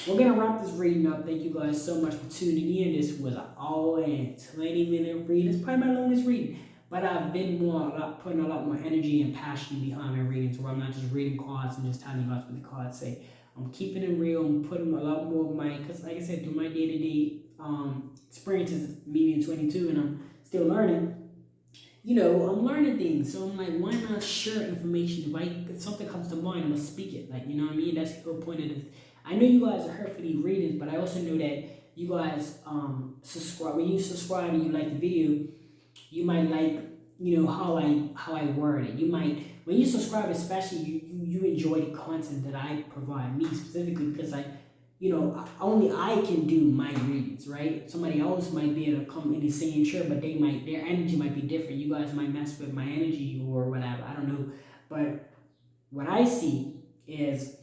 We're gonna wrap this reading up. Thank you guys so much for tuning in. This was an all-in 20-minute reading. It's probably my longest reading, but I've been putting a lot more energy and passion behind my readings, where I'm not just reading cards and just telling you guys what the cards say. I'm keeping it real. I'm putting a lot more of my, because like I said, through my day-to-day experiences, me being 22 and I'm still learning, you know, I'm learning things. So I'm like, why not share information? If something comes to mind, I'm gonna speak it. Like, you know what I mean? That's the whole point of this. I know you guys are here for these readings, but I also know that you guys subscribe. When you subscribe and you like the video, you might like, you know, how I word it. You might, when you subscribe, especially, you enjoy the content that I provide, me specifically, because you know, only I can do my readings, right? Somebody else might be able to come in the same chair, but their energy might be different. You guys might mess with my energy or whatever. I don't know. But what I see is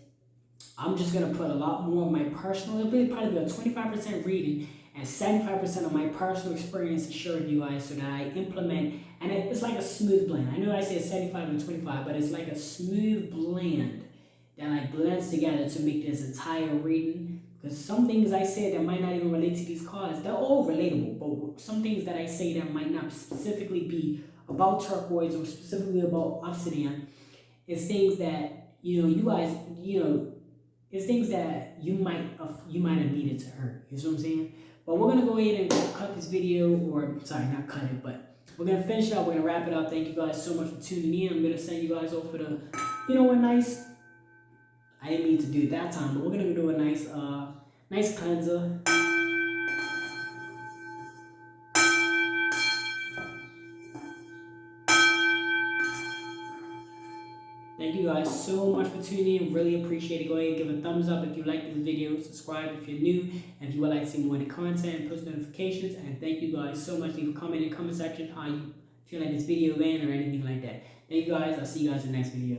I'm just gonna put a lot more of my personal, it'll probably be a 25% reading and 75% of my personal experience to share with you guys so that I implement, and it's like a smooth blend. I know I say 75 and 25, but it's like a smooth blend that like blends together to make this entire reading. Because some things I say that might not even relate to these cards, they're all relatable, but some things that I say that might not specifically be about turquoise or specifically about obsidian is things that, you know, you guys, you know, it's things that you might have needed to hear. You see what I'm saying? But we're gonna go ahead and cut this video, or sorry, not cut it, but we're gonna finish it up. We're gonna wrap it up. Thank you guys so much for tuning in. I'm gonna send you guys off for the, you know, a nice. I didn't mean to do it that time, but we're gonna do a nice cleanser. Thank you guys so much for tuning in. Really appreciate it. Go ahead and give a thumbs up if you like this video. Subscribe if you're new. And if you would like to see more of the content, post notifications. And thank you guys so much. Leave a comment in the comment section how you feel like this video went or anything like that. Thank you guys. I'll see you guys in the next video.